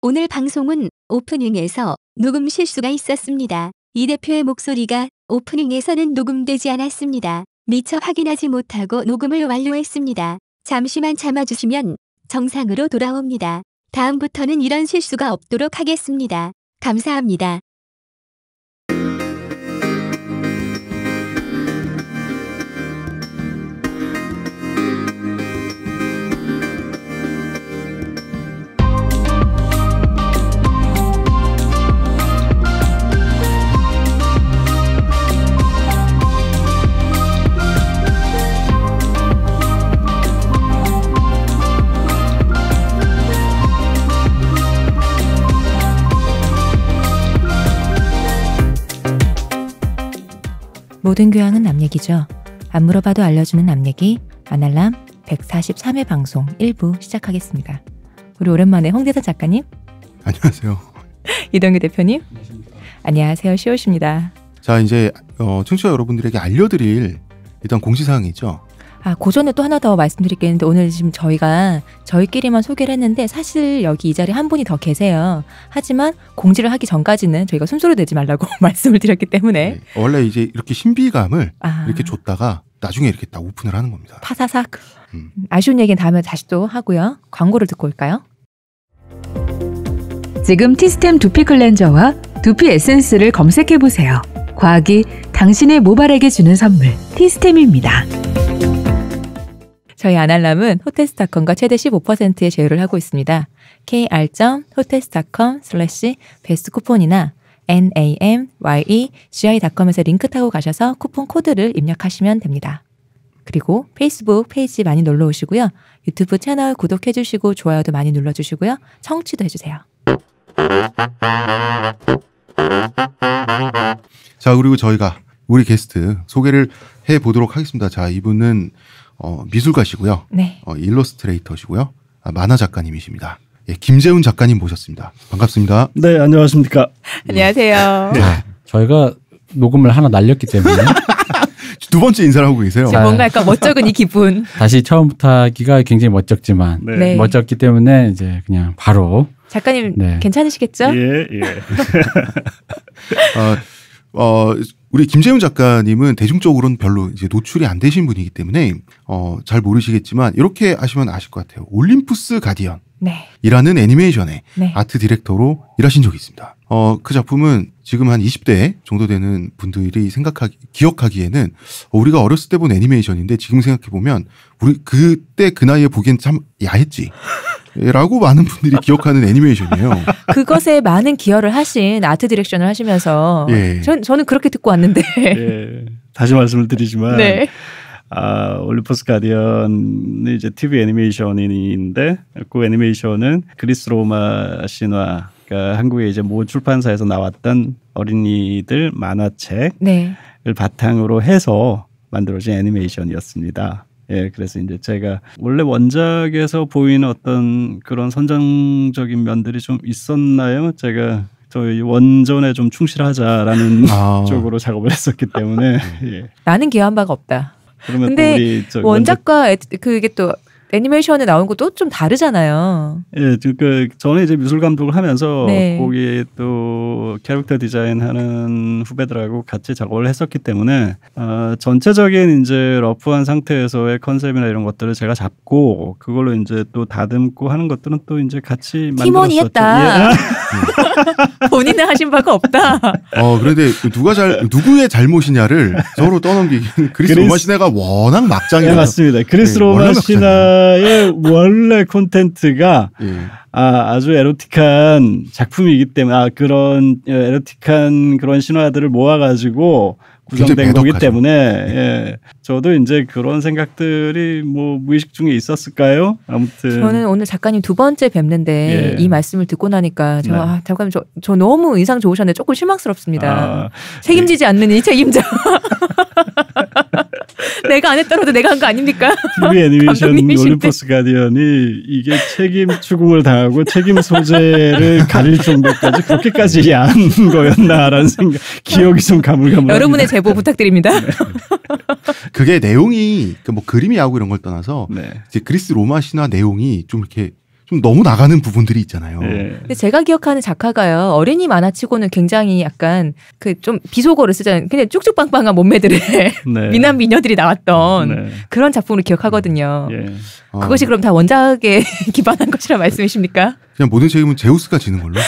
오늘 방송은 오프닝에서 녹음 실수가 있었습니다. 이 대표의 목소리가 오프닝에서는 녹음되지 않았습니다. 미처 확인하지 못하고 녹음을 완료했습니다. 잠시만 참아주시면 정상으로 돌아옵니다. 다음부터는 이런 실수가 없도록 하겠습니다. 감사합니다. 모든 교양은 남 얘기죠. 안 물어봐도 알려주는 남 얘기 아날람 143회 방송 1부 시작하겠습니다. 우리 오랜만에 홍대선 작가님. 안녕하세요. 이동규 대표님. 안녕하세요. 시옷입니다. 자, 이제 청취자 여러분들에게 알려드릴 일단 공지사항이 있죠. 그 전에 또 하나 더 말씀드릴 게 있는데 오늘 지금 저희가 저희끼리만 소개를 했는데 사실 여기 이 자리에 한 분이 더 계세요. 하지만 공지를 하기 전까지는 저희가 숨소리 내지 말라고 말씀을 드렸기 때문에 네, 원래 이제 이렇게 신비감을 이렇게 줬다가 나중에 이렇게 딱 오픈을 하는 겁니다. 파사삭. 아쉬운 얘기는 다음에 다시 또 하고요. 광고를 듣고 올까요? 지금 티스템 두피 클렌저와 두피 에센스를 검색해보세요. 과학이 당신의 모발에게 주는 선물 티스템입니다. 저희 아날람은 호텔스닷컴과 최대 15%의 제휴를 하고 있습니다. kr.hotels.com/베스트 쿠폰이나 namyegi.com에서 링크 타고 가셔서 쿠폰 코드를 입력하시면 됩니다. 그리고 페이스북 페이지 많이 놀러 오시고요. 유튜브 채널 구독해 주시고 좋아요도 많이 눌러주시고요. 청취도 해주세요. 자, 그리고 저희가 우리 게스트 소개를 해보도록 하겠습니다. 자, 이분은 미술가시고요. 네. 일러스트레이터시고요. 만화 작가님이십니다. 예, 김재훈 작가님 모셨습니다. 반갑습니다. 네, 안녕하십니까. 안녕하세요. 네. 저희가 녹음을 하나 날렸기 때문에 두 번째 인사를 하고 계세요. 뭔가 약간 멋쩍은 이 기분. 다시 처음부터 하기가 굉장히 멋쩍지만 네. 멋졌기 때문에 이제 그냥 바로 작가님 괜찮으시겠죠? 예. 우리 김재훈 작가님은 대중적으로는 별로 이제 노출이 안 되신 분이기 때문에 잘 모르시겠지만 이렇게 아시면 아실 것 같아요. 올림푸스 가디언. 네. 이라는 애니메이션의 네. 아트 디렉터로 일하신 적이 있습니다. 그 작품은 지금 한 20대 정도 되는 분들이 기억하기에는 우리가 어렸을 때 본 애니메이션인데 지금 생각해보면 우리 그때 그 나이에 보기엔 참 야했지. 라고 많은 분들이 기억하는 애니메이션이에요. 그것에 많은 기여를 하신 아트 디렉션을 하시면서 예. 저는 그렇게 듣고 왔는데 예. 다시 말씀을 드리지만 네. 올림푸스 가디언이 이제 TV 애니메이션인데 그 애니메이션은 그리스 로마 신화, 그러니까 한국의 이제 모 출판사에서 나왔던 어린이들 만화책을 바탕으로 해서 만들어진 애니메이션이었습니다. 예, 그래서 이제 제가 원래 원작에서 보이는 어떤 그런 선정적인 면들이 좀 있었나요? 제가 저희 원전에 좀 충실하자라는 쪽으로 작업을 했었기 때문에 예. 나는 기여한 바가 없다. 그러면 근데 우리 원작과 그게 또 애니메이션에 나온 것도 좀 다르잖아요. 예, 저는 이제 미술 감독을 하면서 네. 거기에 또 캐릭터 디자인하는 후배들하고 같이 작업을 했었기 때문에 전체적인 이제 러프한 상태에서의 컨셉이나 이런 것들을 제가 잡고 그걸로 이제 또 다듬고 하는 것들은 또 이제 같이 만들었었죠. 팀원이 했다. 예. 본인은 하신 바가 없다. 그런데 누구의 잘못이냐를 서로 떠넘기기는 그리스 로마 신화가 워낙 막장이라서. 네, 맞습니다. 그리스 로마 신화의 원래 콘텐츠가 아주 에로틱한 작품이기 때문에 그런 에로틱한 그런 신화들을 모아가지고 구성된 거기 때문에 예. 저도 이제 그런 생각들이 뭐 무의식 중에 있었을까요? 아무튼 저는 오늘 작가님 두 번째 뵙는데 이 말씀을 듣고 나니까 작가님 저 너무 인상 좋으셨는데 조금 실망스럽습니다. 책임지지 않는 이 책임자. 내가 안 했더라도 내가 한 거 아닙니까? TV 애니메이션 올림푸스 가디언이 이게 책임 추궁을 당하고 책임 소재를 가릴 정도까지 그렇게까지 야한 거였나라는 생각, 기억이 좀 가물가물합니다. 여러분의 제보 부탁드립니다. 그게 내용이 뭐 그림이 하고 이런 걸 떠나서 이제 그리스 로마 신화 내용이 좀 이렇게 좀 너무 나가는 부분들이 있잖아요. 예. 근데 제가 기억하는 작가가요. 어린이 만화치고는 굉장히 약간 그 좀 비속어를 쓰잖아요. 그냥 쭉쭉빵빵한 몸매들의 네. 미남 미녀들이 나왔던 네. 그런 작품을 기억하거든요. 예. 그것이 그럼 다 원작에 기반한 것이라 말씀이십니까? 그냥 모든 책임은 제우스가 지는 걸로. 네.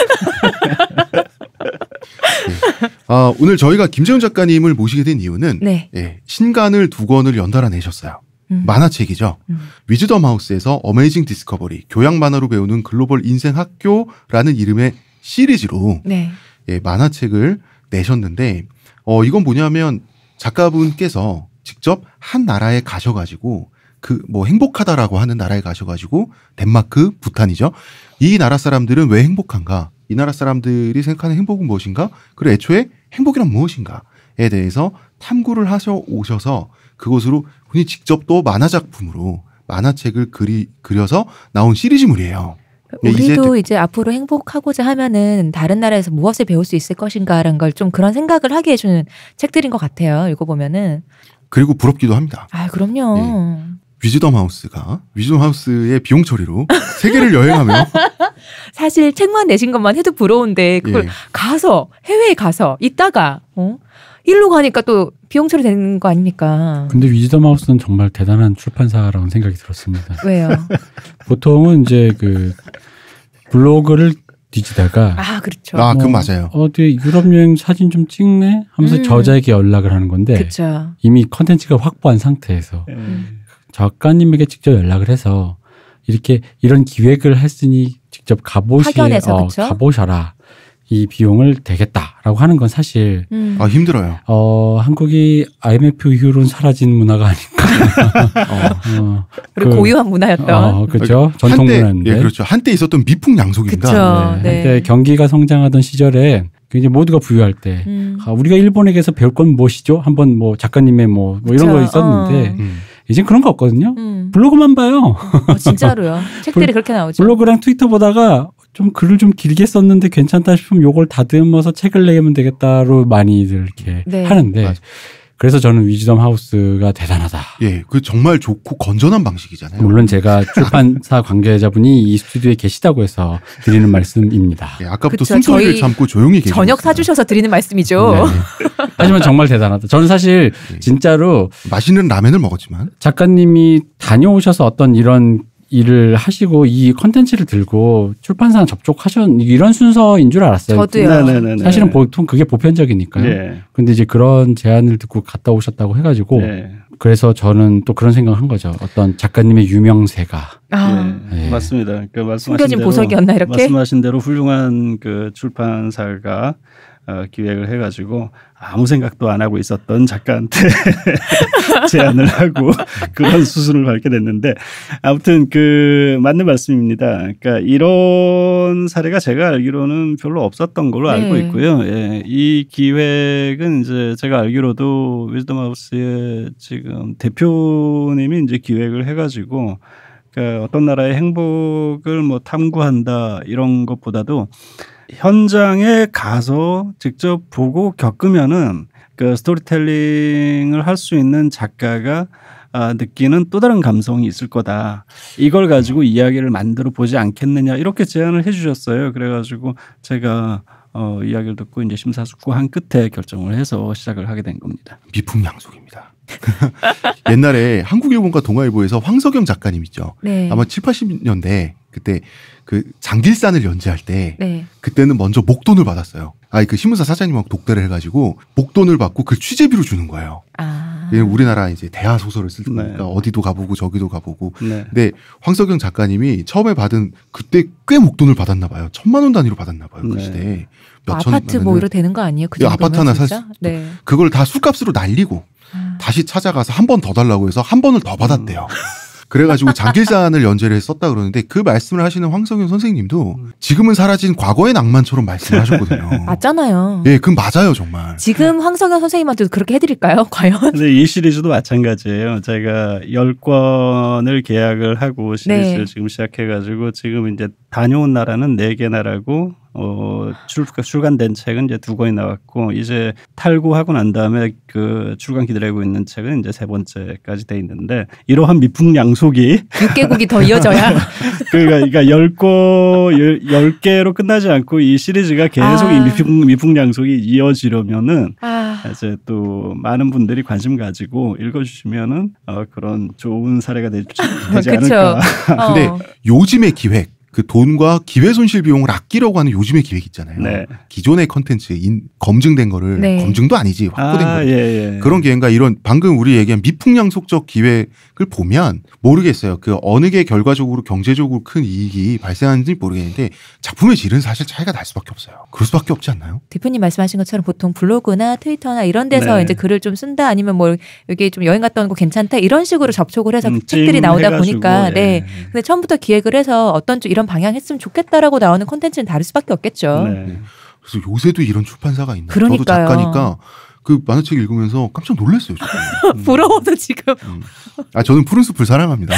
오늘 저희가 김재훈 작가님을 모시게 된 이유는 네. 예, 신간을 2권을 연달아 내셨어요. 만화책이죠. 위즈덤 하우스에서 어메이징 디스커버리, 교양 만화로 배우는 글로벌 인생 학교라는 이름의 시리즈로 네. 예, 만화책을 내셨는데 이건 뭐냐면 작가분께서 직접 한 나라에 가셔가지고 그 뭐 행복하다라고 하는 나라에 가셔가지고 덴마크, 부탄이죠. 이 나라 사람들은 왜 행복한가? 이 나라 사람들이 생각하는 행복은 무엇인가? 그리고 애초에 행복이란 무엇인가에 대해서 탐구를 하셔 오셔서 그것으로 본인이 직접 또 만화 작품으로 만화책을 그려서 나온 시리즈물이에요. 우리도 이제 앞으로 행복하고자 하면은 다른 나라에서 무엇을 배울 수 있을 것인가라는 걸 좀 그런 생각을 하게 해주는 책들인 것 같아요. 읽어보면은. 그리고 부럽기도 합니다. 아, 그럼요. 위즈덤 하우스의 비용 처리로 세계를 여행하며 사실 책만 내신 것만 해도 부러운데 그걸 예. 가서 해외에 가서 있다가 일로 가니까 또 비용 처리 되는 거 아닙니까? 근데 위즈덤 하우스는 정말 대단한 출판사라고 생각이 들었습니다. 왜요? 보통은 이제 그 블로그를 뒤지다가 아, 그렇죠. 그건 맞아요. 어디 유럽 여행 사진 좀 찍네 하면서 저자에게 연락을 하는 건데 그렇죠. 이미 컨텐츠가 확보한 상태에서 작가님에게 직접 연락을 해서 이렇게 이런 기획을 했으니 직접 파견해서, 그쵸? 가보셔라. 이 비용을 대겠다라고 하는 건 사실 힘들어요. 한국이 IMF 이후로는 사라진 문화가 아닐까. 그리고 고유한 문화였던. 그렇죠. 전통 문화인데. 예, 그렇죠. 한때 있었던 미풍양속입니다. 그렇죠. 네. 한때 경기가 성장하던 시절에 이제 모두가 부유할 때 우리가 일본에게서 배울 건 무엇이죠? 한번 뭐 작가님의 뭐 이런 거 있었는데 이젠 그런 거 없거든요. 블로그만 봐요. 진짜로요. 책들이 그렇게 나오죠. 블로그랑 트위터 보다가 좀 글을 좀 길게 썼는데 괜찮다 싶으면 요걸 다듬어서 책을 내면 되겠다로 많이들 이렇게 하는데 맞아. 그래서 저는 위즈덤 하우스가 대단하다. 예, 그 정말 좋고 건전한 방식이잖아요. 물론 제가 출판사 관계자분이 이 스튜디오에 계시다고 해서 드리는 말씀입니다. 예, 아까부터 그쵸, 숨소리를 저희 참고 조용히 계시고 저녁 사주셔서 드리는 말씀이죠. 네. 하지만 정말 대단하다. 저는 사실 진짜로 맛있는 라면을 먹었지만 작가님이 다녀오셔서 어떤 이런 일을 하시고 이 컨텐츠를 들고 출판사랑 접촉하셨 이런 순서인 줄 알았어요. 저도요. 네네네. 사실은 보통 그게 보편적이니까요. 예. 근데 이제 그런 제안을 듣고 갔다 오셨다고 해가지고 예. 그래서 저는 또 그런 생각을 한 거죠. 어떤 작가님의 유명세가. 예. 맞습니다. 그러니까 말씀하신 숨겨진 대로 보석이었나 이렇게? 말씀하신 대로 훌륭한 그 출판사가 기획을 해가지고 아무 생각도 안 하고 있었던 작가한테 제안을 하고 그런 수순을 밟게 됐는데 아무튼 그 맞는 말씀입니다. 그러니까 이런 사례가 제가 알기로는 별로 없었던 걸로 알고 있고요. 예, 이 기획은 이제 제가 알기로도 위즈덤 하우스의 지금 대표님이 이제 기획을 해가지고 그러니까 어떤 나라의 행복을 뭐 탐구한다 이런 것보다도 현장에 가서 직접 보고 겪으면은 그 스토리텔링을 할 수 있는 작가가 느끼는 또 다른 감성이 있을 거다. 이걸 가지고 이야기를 만들어 보지 않겠느냐 이렇게 제안을 해주셨어요. 그래가지고 제가 이야기를 듣고 이제 심사숙고한 끝에 결정을 해서 시작을 하게 된 겁니다. 미풍양속입니다. 옛날에 한국일본과 동아일보에서 황석영 작가님 있죠. 네. 아마 7, 80년대 그때 그 장길산을 연재할 때 네. 그때는 먼저 목돈을 받았어요. 그 신문사 사장님하고 독대를 해가지고 목돈을 받고 그 취재비로 주는 거예요. 우리나라 이제 대하 소설을 쓸 테니까 네. 어디도 가보고 저기도 가보고. 네. 근데 황석영 작가님이 처음에 받은 그때 꽤 목돈을 받았나 봐요. 1,000만 원 단위로 받았나 봐요. 그 네. 시대에. 아파트 뭐 이러 되는 거 아니에요? 그 예, 아파트 하나 정도면 진짜? 네. 그걸 다 술값으로 날리고 다시 찾아가서 한 번 더 달라고 해서 한 번을 더 받았대요. 그래가지고 장길산을 연재를 썼다 그러는데 그 말씀을 하시는 황석영 선생님도 지금은 사라진 과거의 낭만처럼 말씀을 하셨거든요. 맞잖아요. 예, 그건 맞아요 정말. 지금 황석영 선생님한테도 그렇게 해드릴까요? 과연? 근데 이 시리즈도 마찬가지예요. 제가 10권을 계약을 하고 시리즈를 네. 지금 시작해가지고 지금 이제 다녀온 나라는 4개 나라고 출간된 책은 이제 2권이 나왔고 이제 탈구하고 난 다음에 그 출간 기다리고 있는 책은 이제 3번째까지 돼 있는데 이러한 미풍양속이 6개국이 더 이어져야 그러니까 10개로 끝나지 않고 이 시리즈가 계속 이 미풍양속이 이어지려면은 이제 또 많은 분들이 관심 가지고 읽어주시면은 그런 좋은 사례가 되지 않을까. 근데 요즘의 기획 그 돈과 기회 손실 비용을 아끼려고 하는 요즘의 기획 있잖아요. 네. 기존의 컨텐츠 검증된 거를 네. 검증도 아니지 확보된 거 예. 그런 기획과 이런 방금 우리 얘기한 미풍양속적 기획을 보면 모르겠어요. 그 어느 게 결과적으로 경제적으로 큰 이익이 발생하는지 모르겠는데 작품의 질은 사실 차이가 날 수밖에 없어요. 그럴 수밖에 없지 않나요? 대표님 말씀하신 것처럼 보통 블로그나 트위터나 이런 데서 네. 이제 글을 좀 쓴다 아니면 뭐 여기 좀 여행 갔다 온 거 괜찮다 이런 식으로 접촉을 해서 책들이 나오다 보니까 예. 네. 근데 처음부터 기획을 해서 어떤 쪽 이런 방향 했으면 좋겠다라고 나오는 콘텐츠는 다를 수밖에 없겠죠. 네. 그래서 요새도 이런 출판사가 있나요? 그러니까요. 저도 작가니까 그 만화책 읽으면서 깜짝 놀랐어요. 부러워도 지금. 저는 푸른숲을 사랑합니다.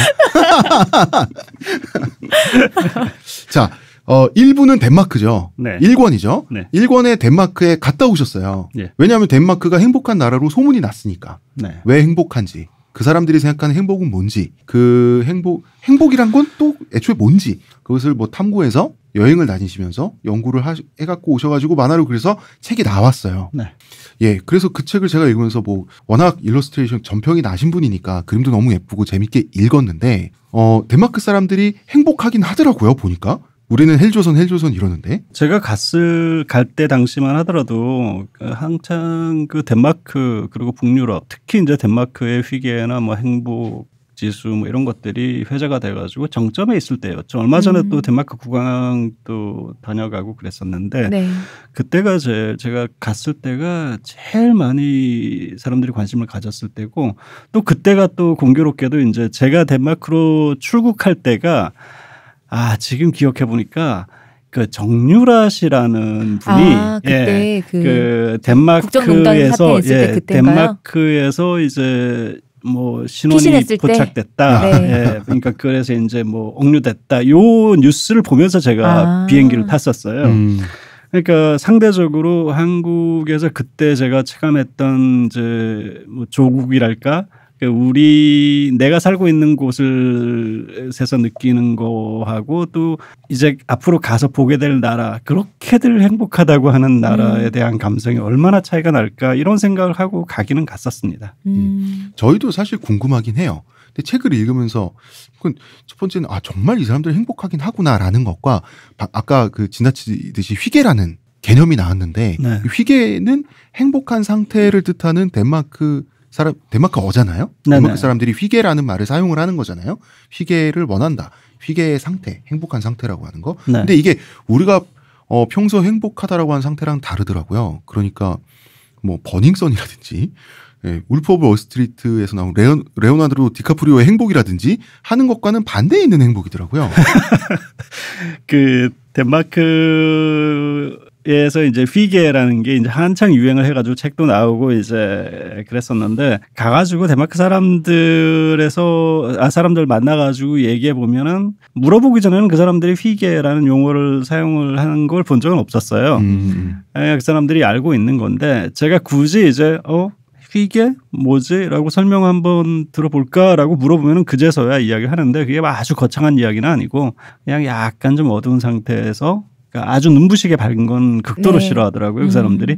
자, 1부는 덴마크죠. 네. 1권이죠. 네. 1권에 덴마크에 갔다 오셨어요. 예. 왜냐하면 덴마크가 행복한 나라로 소문이 났으니까. 네. 왜 행복한지. 그 사람들이 생각하는 행복은 뭔지, 그 행복이란 건 또 애초에 뭔지, 그것을 뭐 탐구해서 여행을 다니시면서 연구를 해갖고 오셔가지고 만화로 그래서 책이 나왔어요. 네. 예, 그래서 그 책을 제가 읽으면서 뭐 워낙 일러스트레이션 전평이 나신 분이니까 그림도 너무 예쁘고 재밌게 읽었는데, 덴마크 사람들이 행복하긴 하더라고요, 보니까. 우리는 헬조선 이러는데. 제가 갈 때 당시만 하더라도 한창 그 덴마크 그리고 북유럽 특히 이제 덴마크의 휘게나 뭐 행복 지수 뭐 이런 것들이 회자가 돼가지고 정점에 있을 때였죠. 얼마 전에 또 덴마크 국왕도 다녀가고 그랬었는데 네. 그때가 제가 갔을 때가 제일 많이 사람들이 관심을 가졌을 때고 또 그때가 또 공교롭게도 이제 제가 덴마크로 출국할 때가 지금 기억해 보니까 그 정유라 씨라는 분이 그때 그 덴마크에서 덴마크에서 이제 뭐 신혼이 포착됐다. 네. 그러니까 그래서 이제 뭐 억류됐다. 요 뉴스를 보면서 제가 비행기를 탔었어요. 그러니까 상대적으로 한국에서 그때 제가 체감했던 이제 뭐 조국이랄까 내가 살고 있는 곳에서 느끼는 거하고 또 이제 앞으로 가서 보게 될 나라 그렇게들 행복하다고 하는 나라에 대한 감성이 얼마나 차이가 날까 이런 생각을 하고 가기는 갔었습니다. 저희도 사실 궁금하긴 해요. 근데 책을 읽으면서 첫 번째는 정말 이 사람들 행복하긴 하구나라는 것과 아까 그 지나치듯이 휘게라는 개념이 나왔는데 네. 휘게는 행복한 상태를 뜻하는 데마크어잖아요. 네네. 데마크 사람들이 휘게라는 말을 사용을 하는 거잖아요. 휘게를 원한다. 휘게의 상태, 행복한 상태라고 하는 거. 네. 근데 이게 우리가 평소 행복하다라고 하는 상태랑 다르더라고요. 그러니까 뭐 버닝썬이라든지 울프 오브 월스트리트에서 나온 레오나르도 디카프리오의 행복이라든지 하는 것과는 반대에 있는 행복이더라고요. 그 덴마크에서 이제 휘게라는 게 이제 한창 유행을 해가지고 책도 나오고 이제 그랬었는데 가가지고 덴마크 사람들 만나가지고 얘기해 보면은 물어보기 전에는 그 사람들이 휘게라는 용어를 사용을 하는 걸 본 적은 없었어요. 그 사람들이 알고 있는 건데 제가 굳이 이제 휘게 뭐지? 라고 설명 한번 들어볼까라고 물어보면은 그제서야 이야기를 하는데 그게 아주 거창한 이야기는 아니고 그냥 약간 좀 어두운 상태에서 그러니까 아주 눈부시게 밝은 건 극도로 싫어하더라고요. 그 사람들이.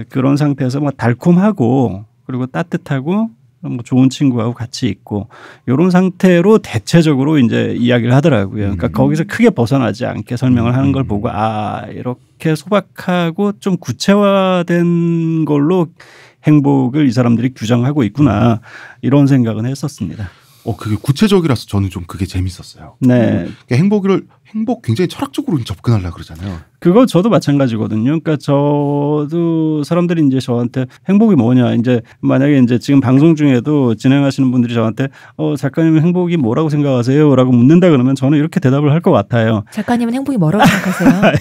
그런 상태에서 뭐 달콤하고 그리고 따뜻하고 뭐 좋은 친구하고 같이 있고 이런 상태로 대체적으로 이제 이야기를 하더라고요. 그러니까 거기서 크게 벗어나지 않게 설명을 하는 걸 보고 이렇게 소박하고 좀 구체화된 걸로 행복을 이 사람들이 규정하고 있구나 이런 생각은 했었습니다. 그게 구체적이라서 저는 좀 그게 재밌었어요. 네. 행복 굉장히 철학적으로 접근하려고 그러잖아요. 그거 저도 마찬가지거든요. 그러니까 저도 사람들이 이제 저한테 행복이 뭐냐 이제 만약에 이제 지금 방송 중에도 진행하시는 분들이 저한테 작가님은 행복이 뭐라고 생각하세요? 라고 묻는다 그러면 저는 이렇게 대답을 할 것 같아요. 작가님은 행복이 뭐라고 생각하세요?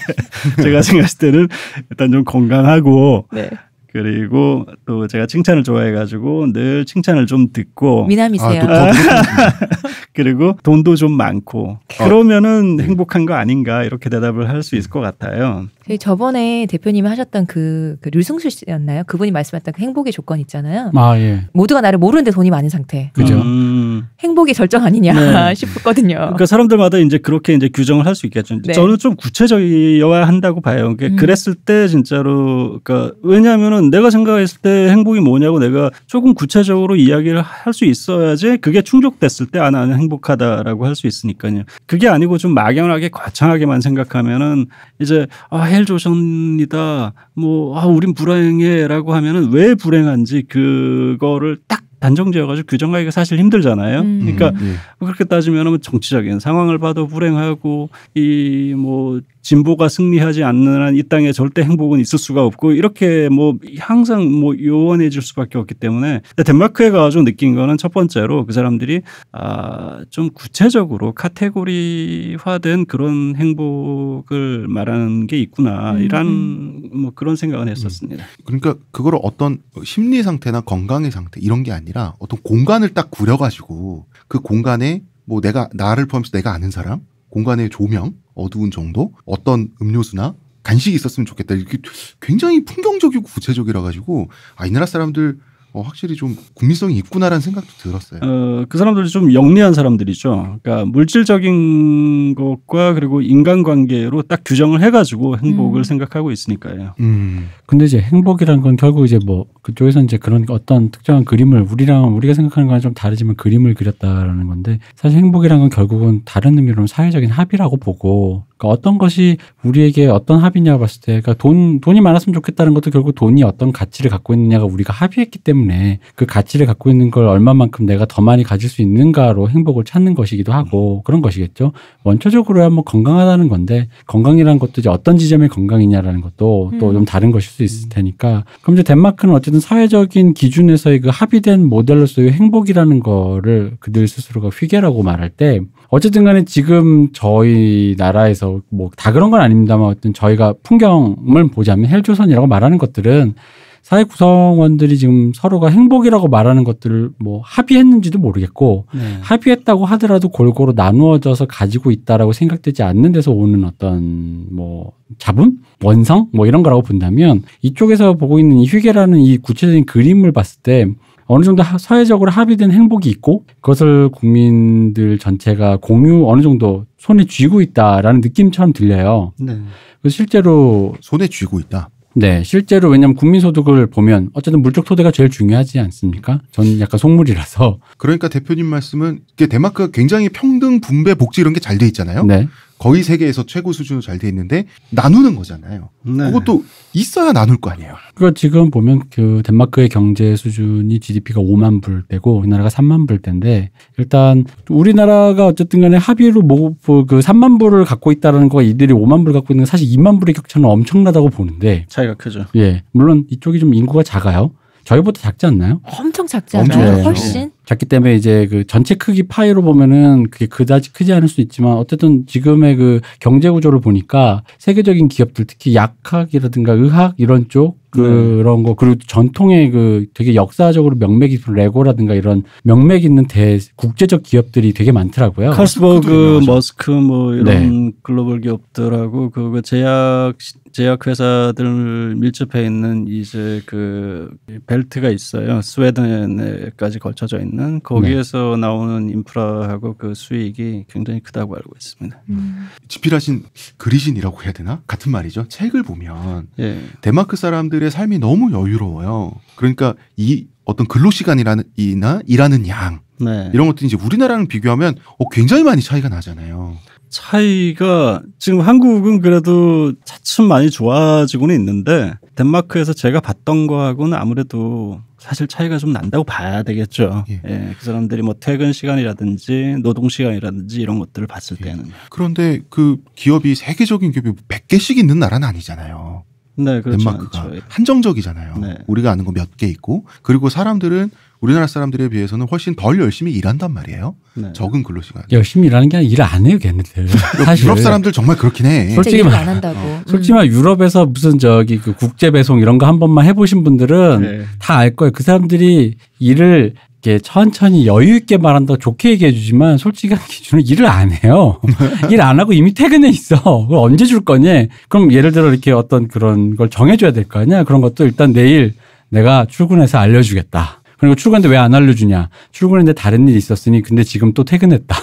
제가 생각했을 때는 일단 좀 건강하고 네. 그리고 또 제가 칭찬을 좋아해가지고 늘 칭찬을 좀 듣고 미남이세요. 그리고 돈도 좀 많고 그러면은 행복한 거 아닌가 이렇게 대답을 할 수 있을 것 같아요. 저번에 대표님이 하셨던 그 류승수 씨였나요? 그분이 말씀하셨던 그 행복의 조건 있잖아요. 아, 예. 모두가 나를 모르는데 돈이 많은 상태. 그죠. 행복의 절정 아니냐 네. 싶었거든요. 그러니까 사람들마다 이제 그렇게 이제 규정을 할 수 있겠죠. 네. 저는 좀 구체적이어야 한다고 봐요. 그러니까 그랬을 때 진짜로 그러니까 왜냐하면은 내가 생각했을 때 행복이 뭐냐고 내가 조금 구체적으로 이야기를 할 수 있어야지 그게 충족됐을 때 나는 행복하다라고 할 수 있으니까요. 그게 아니고 좀 막연하게 과창하게만 생각하면은 이제 헬 조선이다. 우린 불행해라고 하면은 왜 불행한지 그거를 딱 단정지어가지고 규정하기가 사실 힘들잖아요. 그러니까 그렇게 따지면 정치적인 상황을 봐도 불행하고 진보가 승리하지 않는 한 이 땅에 절대 행복은 있을 수가 없고 이렇게 항상 요원해질 수밖에 없기 때문에 덴마크에 가가지고 느낀 거는 첫 번째로 그 사람들이 좀 구체적으로 카테고리화된 그런 행복을 말하는 게 있구나 이런 그런 생각은 했었습니다. 그러니까 그거를 어떤 심리 상태나 건강의 상태 이런 게 아니라 어떤 공간을 딱 구려가지고 그 공간에 나를 포함해서 내가 아는 사람 공간의 조명, 어두운 정도, 어떤 음료수나 간식이 있었으면 좋겠다. 이렇게 굉장히 풍경적이고 구체적이라 가지고 이 나라 사람들 확실히 좀 국민성이 있구나라는 생각도 들었어요. 그 사람들이 좀 영리한 사람들이죠. 그러니까 물질적인 것과 그리고 인간관계로 딱 규정을 해가지고 행복을 생각하고 있으니까요. 근데 이제 행복이란 건 결국 이제 그쪽에서 이제 그런 어떤 특정한 그림을 우리가 생각하는 거랑 좀 다르지만 그림을 그렸다라는 건데 사실 행복이란 건 결국은 다른 의미로는 사회적인 합의라고 보고 그러니까 어떤 것이 우리에게 어떤 합의냐고 봤을 때 그러니까 돈이 많았으면 좋겠다는 것도 결국 돈이 어떤 가치를 갖고 있느냐가 우리가 합의했기 때문에 그 가치를 갖고 있는 걸 얼마만큼 내가 더 많이 가질 수 있는가로 행복을 찾는 것이기도 하고 그런 것이겠죠. 원초적으로야 건강하다는 건데 건강이라는 것도 이제 어떤 지점의 건강이냐라는 것도 또 좀 다른 것일 수 있을 테니까 그럼 이제 덴마크는 어쨌든 사회적인 기준에서의 그 합의된 모델로서의 행복이라는 거를 그들 스스로가 휘계라고 말할 때 어쨌든 간에 지금 저희 나라에서 다 그런 건 아닙니다만 어떤 저희가 풍경을 보자면 헬조선이라고 말하는 것들은 사회 구성원들이 지금 서로가 행복이라고 말하는 것들을 합의했는지도 모르겠고 합의했다고 하더라도 골고루 나누어져서 가지고 있다라고 생각되지 않는 데서 오는 어떤 자본? 원성? 이런 거라고 본다면 이쪽에서 보고 있는 이 휘계라는 이 구체적인 그림을 봤을 때 어느 정도 사회적으로 합의된 행복이 있고 그것을 국민들 전체가 어느 정도 손에 쥐고 있다라는 느낌처럼 들려요. 네. 그래서 실제로 손에 쥐고 있다. 네, 실제로 왜냐하면 국민소득을 보면 어쨌든 물적 토대가 제일 중요하지 않습니까? 저는 약간 속물이라서. 그러니까 대표님 말씀은 덴마크가 굉장히 평등, 분배, 복지 이런 게 잘 돼 있잖아요. 네. 거의 세계에서 최고 수준으로 잘 돼 있는데 나누는 거잖아요. 네. 그것도 있어야 나눌 거 아니에요. 그러니까 지금 보면 그 덴마크의 경제 수준이 GDP가 5만 불대고 우리나라가 3만 불대인데 일단 우리나라가 어쨌든 간에 합의로 그 3만 불을 갖고 있다는 거 이들이 5만 불을 갖고 있는 건 사실 2만 불의 격차는 엄청나다고 보는데 차이가 크죠. 예, 물론 이쪽이 좀 인구가 작아요. 저희보다 작지 않나요? 엄청 작지 않아요? 훨씬? 작기 때문에 이제 그 전체 크기 파이로 보면은 그게 그다지 크지 않을 수 있지만 어쨌든 지금의 그 경제 구조를 보니까 세계적인 기업들 특히 약학이라든가 의학 이런 쪽 그런 거 그리고 전통의 그 되게 역사적으로 명맥 깊은 레고라든가 이런 명맥 있는 국제적 기업들이 되게 많더라고요. 칼스버그, 머스크 이런 글로벌 기업들하고 그 제약 회사들 밀집해 있는 이제 그 벨트가 있어요. 스웨덴에까지 걸쳐져 있는 거기에서 나오는 인프라하고 그 수익이 굉장히 크다고 알고 있습니다. 집필하신 그리신이라고 해야 되나? 같은 말이죠. 책을 보면 덴마크 사람들의 삶이 너무 여유로워요. 그러니까 이 어떤 근로시간이나 일하는 양 이런 것들이 이제 우리나라랑 비교하면 굉장히 많이 차이가 나잖아요. 차이가 지금 한국은 그래도 차츰 많이 좋아지고는 있는데 덴마크에서 제가 봤던 거하고는 아무래도 사실 차이가 좀 난다고 봐야 되겠죠. 그 사람들이 퇴근 시간이라든지 노동 시간이라든지 이런 것들을 봤을 때는. 그런데 그 기업이 세계적인 기업이 100개씩 있는 나라는 아니잖아요. 네, 그렇죠. 덴마크가 않죠. 한정적이잖아요. 우리가 아는 거 몇 개 있고 그리고 사람들은 우리나라 사람들에 비해서는 훨씬 덜 열심히 일한단 말이에요. 적은 근로시간. 열심히 일하는 게 아니라 일 안 해요, 걔네들. 사실. 유럽 사람들 정말 그렇긴 해. 솔직히 일 안 한다고. 솔직히 말 유럽에서 무슨 그 국제 배송 이런 거 한 번만 해보신 분들은 다 알 거예요. 그 사람들이 일을 이렇게 천천히 여유 있게 말한다고 좋게 얘기해 주지만 솔직한 기준은 일을 안 해요. 일 안 하고 이미 퇴근해 있어. 그걸 언제 줄 거니? 그럼 예를 들어 이렇게 어떤 그런 걸 정해줘야 될 거 아니야? 그런 것도 일단 내일 내가 출근해서 알려주겠다. 그리고 출근했는데 왜 안 알려주냐? 출근했는데 다른 일이 있었으니 근데 지금 또 퇴근했다.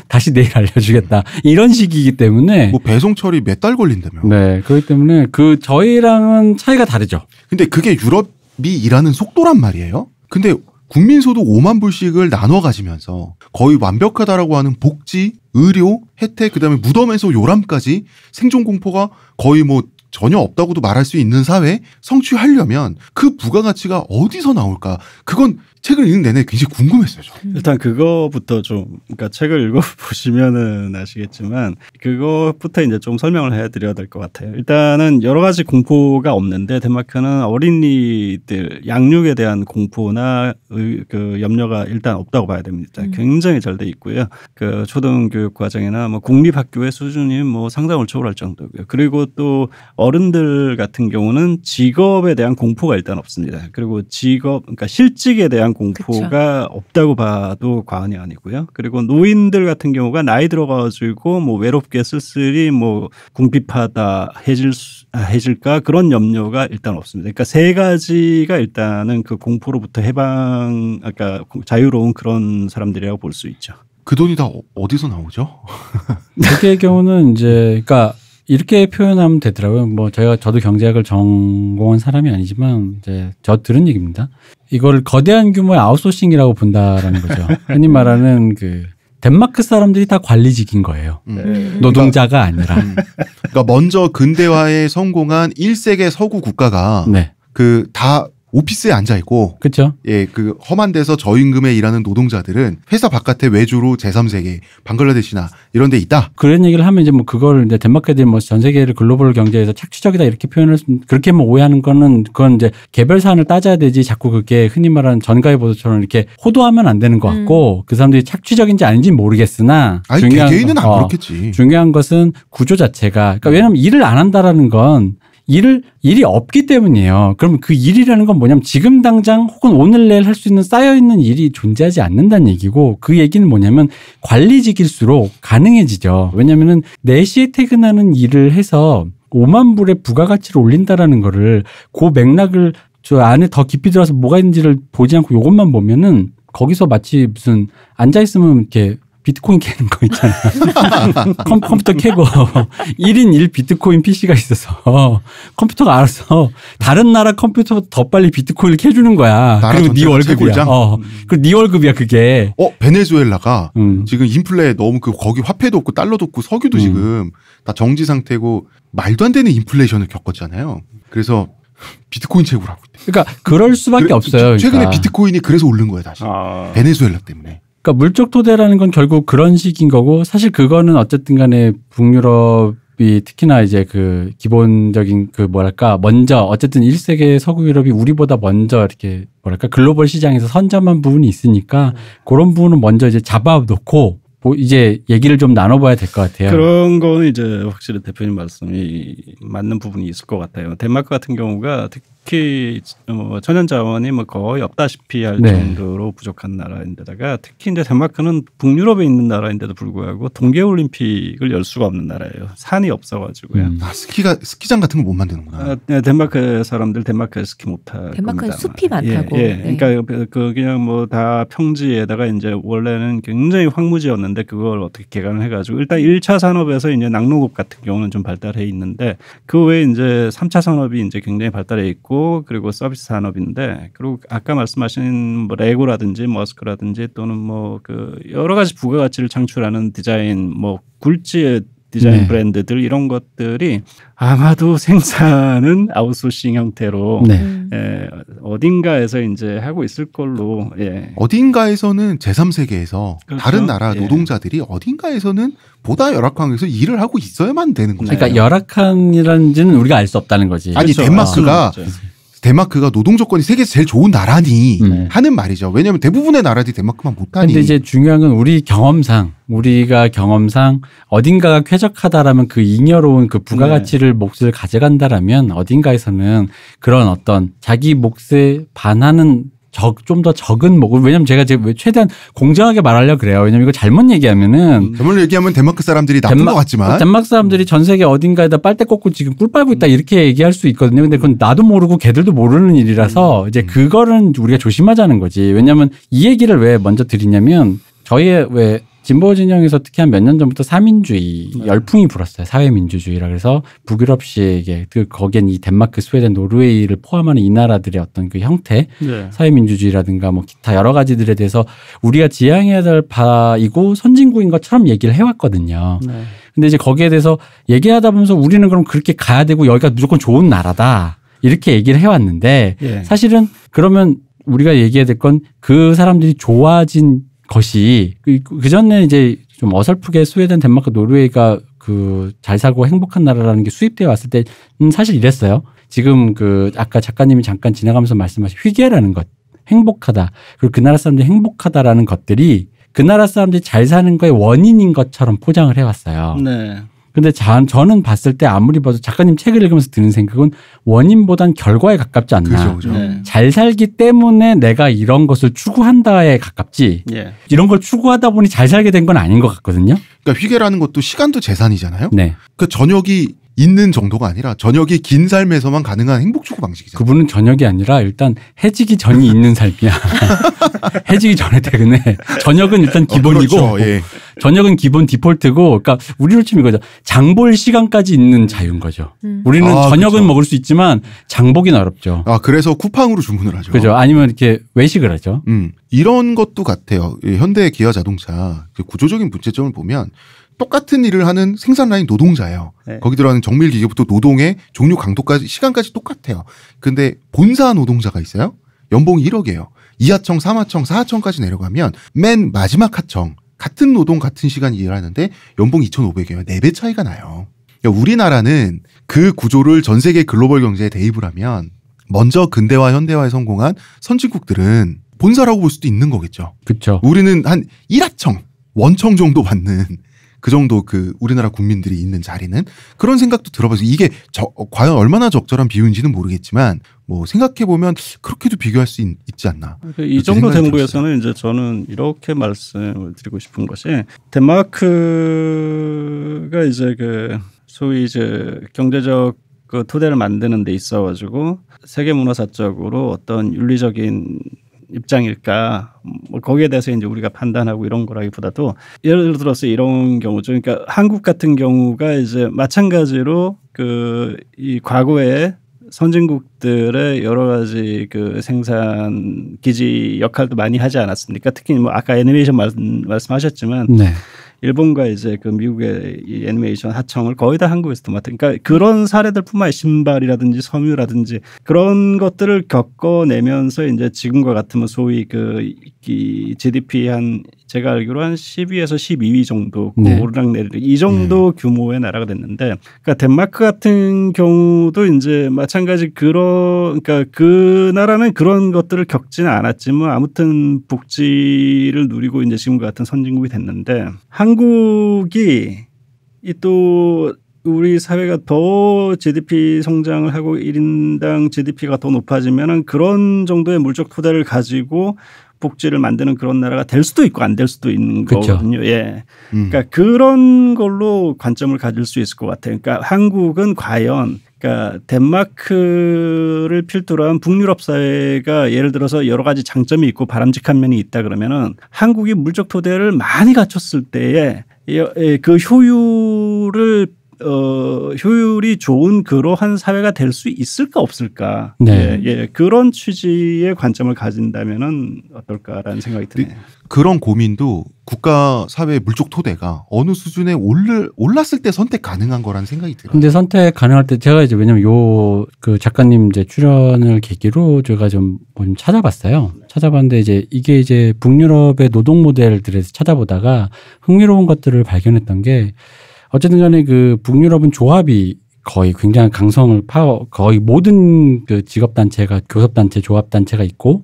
다시 내일 알려주겠다. 이런 식이기 때문에 뭐 배송 처리 몇 달 걸린다며. 네, 그렇기 때문에 그 저희랑은 차이가 다르죠. 근데 그게 유럽이 일하는 속도란 말이에요. 근데 국민소득 5만 불씩을 나눠 가지면서 거의 완벽하다라고 하는 복지, 의료, 혜택, 그다음에 무덤에서 요람까지 생존 공포가 거의 뭐 전혀 없다고도 말할 수 있는 사회 성취하려면 그 부가가치가 어디서 나올까? 그건 책을 읽는 내내 굉장히 궁금했어요. 일단 그거부터 좀, 그러니까 책을 읽어보시면은 아시겠지만 그것부터 이제 좀 설명을 해드려야 될 것 같아요. 일단은 여러 가지 공포가 없는데 덴마크는 어린이들 양육에 대한 공포나 그 염려가 일단 없다고 봐야 됩니다. 굉장히 잘 돼 있고요. 그 초등교육 과정이나 뭐 공립학교의 수준이 뭐 상상을 초월할 정도고요. 그리고 또 어른들 같은 경우는 직업에 대한 공포가 일단 없습니다. 그리고 직업, 그러니까 실직에 대한 공포가 그쵸. 없다고 봐도 과언이 아니고요. 그리고 노인들 같은 경우가 나이 들어가지고 뭐 외롭게 쓸쓸히 뭐 궁핍하다 해질까 그런 염려가 일단 없습니다. 그러니까 세 가지가 일단은 그 공포로부터 그러니까 자유로운 그런 사람들이라고 볼 수 있죠. 그 돈이 다 어디서 나오죠? 그의 경우는 이제 그러니까 이렇게 표현하면 되더라고요. 뭐 저도 경제학을 전공한 사람이 아니지만 이제 저 들은 얘기입니다. 이걸 거대한 규모의 아웃소싱이라고 본다라는 거죠. 흔히 말하는 그 덴마크 사람들이 다 관리직인 거예요. 노동자가 아니라. 그러니까 먼저 근대화에 성공한 1세계 서구 국가가 네. 그 다 오피스에 앉아 있고, 그렇죠. 예, 그 험한 데서 저임금에 일하는 노동자들은 회사 바깥에 외주로 제3세계, 방글라데시나 이런 데 있다. 그런 얘기를 하면 이제 뭐 그걸 이제 덴마크 애들이 뭐 전 세계를 글로벌 경제에서 착취적이다 이렇게 표현을 그렇게 뭐 오해하는 거는 그건 이제 개별 사안을 따져야 되지 자꾸 그게 흔히 말하는 전가의 보도처럼 이렇게 호도하면 안 되는 것 같고 그 사람들이 착취적인지 아닌지는 모르겠으나 아니 개개인은 안 그렇겠지. 중요한 것은 구조 자체가 그러니까 왜냐하면 일을 안 한다라는 건 일이 없기 때문이에요. 그러면 그 일이라는 건 뭐냐면 지금 당장 혹은 오늘 내일 할 수 있는 쌓여있는 일이 존재하지 않는다는 얘기고 그 얘기는 뭐냐면 관리직일수록 가능해지죠. 왜냐하면 4시에 퇴근하는 일을 해서 5만 불의 부가가치를 올린다라는 거를 그 맥락을 저 안에 더 깊이 들어서 뭐가 있는지를 보지 않고 이것만 보면은 거기서 마치 무슨 앉아있으면 이렇게 비트코인 캐는 거 있잖아요. 컴퓨터 캐고 1인 1비트코인 PC가 있어서 컴퓨터가 알아서 다른 나라 컴퓨터보다 더 빨리 비트코인을 캐주는 거야. 그리고 네 월급이야. 그리고 네 월급이야 그게. 베네수엘라가 지금 인플레 너무 거기 화폐도 없고 달러도 없고 석유도 지금 다 정지 상태고 말도 안 되는 인플레이션을 겪었잖아요. 그래서 비트코인 채굴 하고 있대. 그러니까 그럴 수밖에 없어요. 최근에 그러니까. 비트코인이 그래서 오른 거예요 다시. 베네수엘라 때문에. 그러니까 물적 토대라는 건 결국 그런 식인 거고 사실 그거는 어쨌든 간에 북유럽이 특히나 이제 그 기본적인 그 뭐랄까 먼저 어쨌든 1세계 서구 유럽이 우리보다 먼저 이렇게 뭐랄까 글로벌 시장에서 선점한 부분이 있으니까 그런 부분은 먼저 이제 잡아놓고 이제 얘기를 좀 나눠봐야 될 것 같아요. 그런 거는 이제 확실히 대표님 말씀이 맞는 부분이 있을 것 같아요. 덴마크 같은 경우가 특히 천연 자원이 뭐 거의 없다시피 할 정도로 부족한 나라인데다가 특히 이제 덴마크는 북유럽에 있는 나라인데도 불구하고 동계올림픽을 열 수가 없는 나라예요. 산이 없어가지고요. 스키장 같은 거 못 만드는구나. 덴마크 사람들 덴마크에 스키 못할 덴마크는 숲이 많다고. 그러니까 그 그냥 뭐 다 평지에다가 이제 원래는 굉장히 황무지였는데 그걸 어떻게 개간을 해가지고 일단 1차 산업에서 이제 낙농업 같은 경우는 좀 발달해 있는데 그 외에 이제 3차 산업이 이제 굉장히 발달해 있고 그리고 서비스 산업인데 그리고 아까 말씀하신 뭐 레고라든지 머스크라든지 또는 뭐 그 여러 가지 부가가치를 창출하는 디자인 뭐 굴지의 디자인 브랜드들 이런 것들이 아마도 생산은 아웃소싱 형태로 어딘가에서 이제 하고 있을 걸로. 어딘가에서는 제3세계에서 그렇죠? 다른 나라 노동자들이 어딘가에서는 보다 열악한 환경에서 일을 하고 있어야만 되는 거예요. 그러니까 열악한이라는지는 우리가 알 수 없다는 거지. 아니 그렇죠. 덴마크가 노동 조건이 세계에서 제일 좋은 나라니 하는 말이죠. 왜냐하면 대부분의 나라들이 덴마크만 못하니. 근데 이제 중요한 건 우리가 경험상 어딘가가 쾌적하다라면 그 잉여로운 그 부가가치를 몫을 가져간다라면 어딘가에서는 그런 어떤 자기 몫에 반하는 좀 더 적은 왜냐면 제가 지금 최대한 공정하게 말하려고 그래요. 왜냐면 이거 잘못 얘기하면은 잘못 얘기하면 덴마크 사람들이 나쁜 것 같지만 덴마크 사람들이 전 세계 어딘가에다 빨대 꽂고 지금 꿀 빨고 있다 이렇게 얘기할 수 있거든요. 근데 그건 나도 모르고 걔들도 모르는 일이라서 이제 그거는 우리가 조심하자는 거지. 왜냐면 이 얘기를 왜 먼저 드리냐면 저희의 왜 진보 진영에서 특히 한 몇 년 전부터 사민주의 열풍이 불었어요. 사회민주주의라 그래서 북유럽식의 거기엔 이 덴마크, 스웨덴, 노르웨이를 포함하는 이 나라들의 어떤 그 형태, 네. 사회민주주의라든가 뭐 기타 여러 가지들에 대해서 우리가 지향해야 될 바이고 선진국인 것처럼 얘기를 해왔거든요. 네. 근데 이제 거기에 대해서 얘기하다 보면서 우리는 그럼 그렇게 가야 되고 여기가 무조건 좋은 나라다 이렇게 얘기를 해왔는데 네. 사실은 그러면 우리가 얘기해야 될 건 그 사람들이 좋아진 것이 그 전에 이제 좀 어설프게 스웨덴, 덴마크, 노르웨이가 그 잘 살고 행복한 나라라는 게 수입되어 왔을 때는 사실 이랬어요. 지금 그 아까 작가님이 잠깐 지나가면서 말씀하신 희귀라는 것, 행복하다. 그리고 그 나라 사람들이 행복하다라는 것들이 그 나라 사람들이 잘 사는 거의 원인인 것처럼 포장을 해왔어요. 네. 근데 저는 봤을 때 아무리 봐도 작가님 책을 읽으면서 드는 생각은 원인보단 결과에 가깝지 않나. 그죠. 네. 잘 살기 때문에 내가 이런 것을 추구한다에 가깝지. 예. 이런 걸 추구하다 보니 잘 살게 된 건 아닌 것 같거든요. 그러니까 휘게라는 것도 시간도 재산이잖아요. 네. 그 저녁이 있는 정도가 아니라 저녁이 긴 삶에서만 가능한 행복 추구 방식이잖아요. 그분은 저녁이 아니라 일단 해지기 전이 있는 삶이야. 해지기 전에 퇴근해. 저녁은 일단 기본이고 그렇죠. 예. 저녁은 기본 디폴트고 그러니까 우리로 치면 이거죠. 장볼 시간까지 있는 자유인 거죠. 우리는 저녁은 그렇죠. 먹을 수 있지만 장보기는 어렵죠. 그래서 쿠팡으로 주문을 하죠. 그죠. 아니면 이렇게 외식을 하죠. 이런 것도 같아요. 현대 기아 자동차 구조적인 문제점을 보면 똑같은 일을 하는 생산 라인 노동자예요. 네. 거기 들어가는 정밀 기계부터 노동의 종류 강도까지 시간까지 똑같아요. 근데 본사 노동자가 있어요. 연봉이 1억이에요. 2하청, 3하청, 4하청까지 내려가면 맨 마지막 하청 같은 노동 같은 시간 일하는데 연봉 2,500이에요. 4배 차이가 나요. 그러니까 우리나라는 그 구조를 전 세계 글로벌 경제에 대입을 하면 먼저 근대화 현대화에 성공한 선진국들은 본사라고 볼 수도 있는 거겠죠. 그렇죠. 우리는 한 1하청, 원청 정도 받는 그 정도 그 우리나라 국민들이 있는 자리는 그런 생각도 들어봐서 이게 과연 얼마나 적절한 비유인지는 모르겠지만 뭐 생각해보면 그렇게도 비교할 수 있지 않나. 이 정도 정부에서는 이제 저는 이렇게 말씀을 드리고 싶은 것이 덴마크가 이제 그 소위 이제 경제적 그 토대를 만드는 데 있어가지고 세계문화사적으로 어떤 윤리적인 입장일까? 뭐 거기에 대해서 이제 우리가 판단하고 이런 거라기보다도 예를 들어서 이런 경우죠. 그러니까 한국 같은 경우가 이제 마찬가지로 그 이 과거에 선진국들의 여러 가지 그 생산 기지 역할도 많이 하지 않았습니까? 특히 뭐 아까 애니메이션 말씀하셨지만. 네. 일본과 이제 그 미국의 이 애니메이션 하청을 거의 다 한국에서 도맡은. 그러니까 그런 사례들뿐만 아니라 신발이라든지 섬유라든지 그런 것들을 겪어내면서 이제 지금과 같으면 소위 그 GDP 한 제가 알기로 한 12에서 12위 정도 네. 오르락내리락 이 정도 규모의 나라가 됐는데, 그러니까 덴마크 같은 경우도 이제 마찬가지 그러니까 그 나라는 그런 것들을 겪지는 않았지만 아무튼 복지를 누리고 이제 지금과 같은 선진국이 됐는데, 한국이 이 또 우리 사회가 더 GDP 성장을 하고 1인당 GDP가 더 높아지면은 그런 정도의 물적 토대를 가지고 복지를 만드는 그런 나라가 될 수도 있고 안 될 수도 있는 그렇죠. 거거든요. 예. 그러니까 그런 걸로 관점을 가질 수 있을 것 같아요. 그러니까 한국은 과연 그러니까 덴마크를 필두로 한 북유럽 사회가 예를 들어서 여러 가지 장점이 있고 바람직한 면이 있다 그러면은 한국이 물적 토대를 많이 갖췄을 때에 그 효율이 좋은 그러한 사회가 될 수 있을까 없을까. 네. 예, 그런 취지의 관점을 가진다면은 어떨까라는 생각이 드네요. 그런 고민도 국가 사회의 물적 토대가 어느 수준에 올랐을 때 선택 가능한 거라는 생각이 들어요. 근데 선택 가능할 때 제가 이제 왜냐면 그 작가님 이제 출연을 계기로 제가 좀 찾아봤어요. 찾아봤는데 이게 이제 북유럽의 노동 모델들에서 찾아보다가 흥미로운 것들을 발견했던 게, 어쨌든 간에 그 북유럽은 조합이 거의 굉장히 강성을 거의 모든 그 직업단체가 교섭단체, 조합단체가 있고.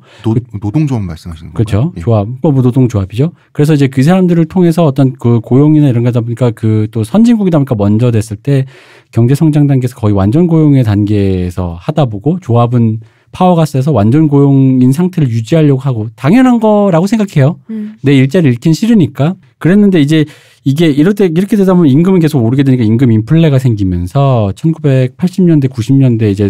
노동조합 말씀하시는 건가요? 그렇죠. 예. 조합, 노동조합이죠. 그래서 이제 그 사람들을 통해서 어떤 그 고용이나 이런 거다 보니까 그 또 선진국이다 보니까 먼저 됐을 때 경제 성장 단계에서 거의 완전 고용의 단계에서 하다 보고, 조합은 파워가 세서 완전 고용인 상태를 유지하려고 하고 당연한 거라고 생각해요. 내 일자리를 잃긴 싫으니까. 그랬는데 이제 이게 이렇게 되다 보면 임금이 계속 오르게 되니까 임금 인플레가 생기면서 1980년대 90년대 이제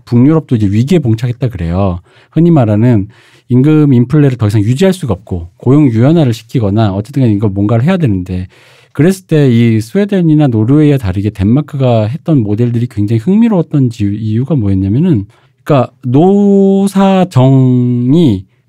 북유럽도 이제 위기에 봉착했다 그래요. 흔히 말하는 임금 인플레를 더 이상 유지할 수가 없고 고용 유연화를 시키거나 어쨌든 간에 이걸 뭔가를 해야 되는데 그랬을 때 이 스웨덴이나 노르웨이와 다르게 덴마크가 했던 모델들이 굉장히 흥미로웠던 이유가 뭐였냐면은 그러니까 노사정이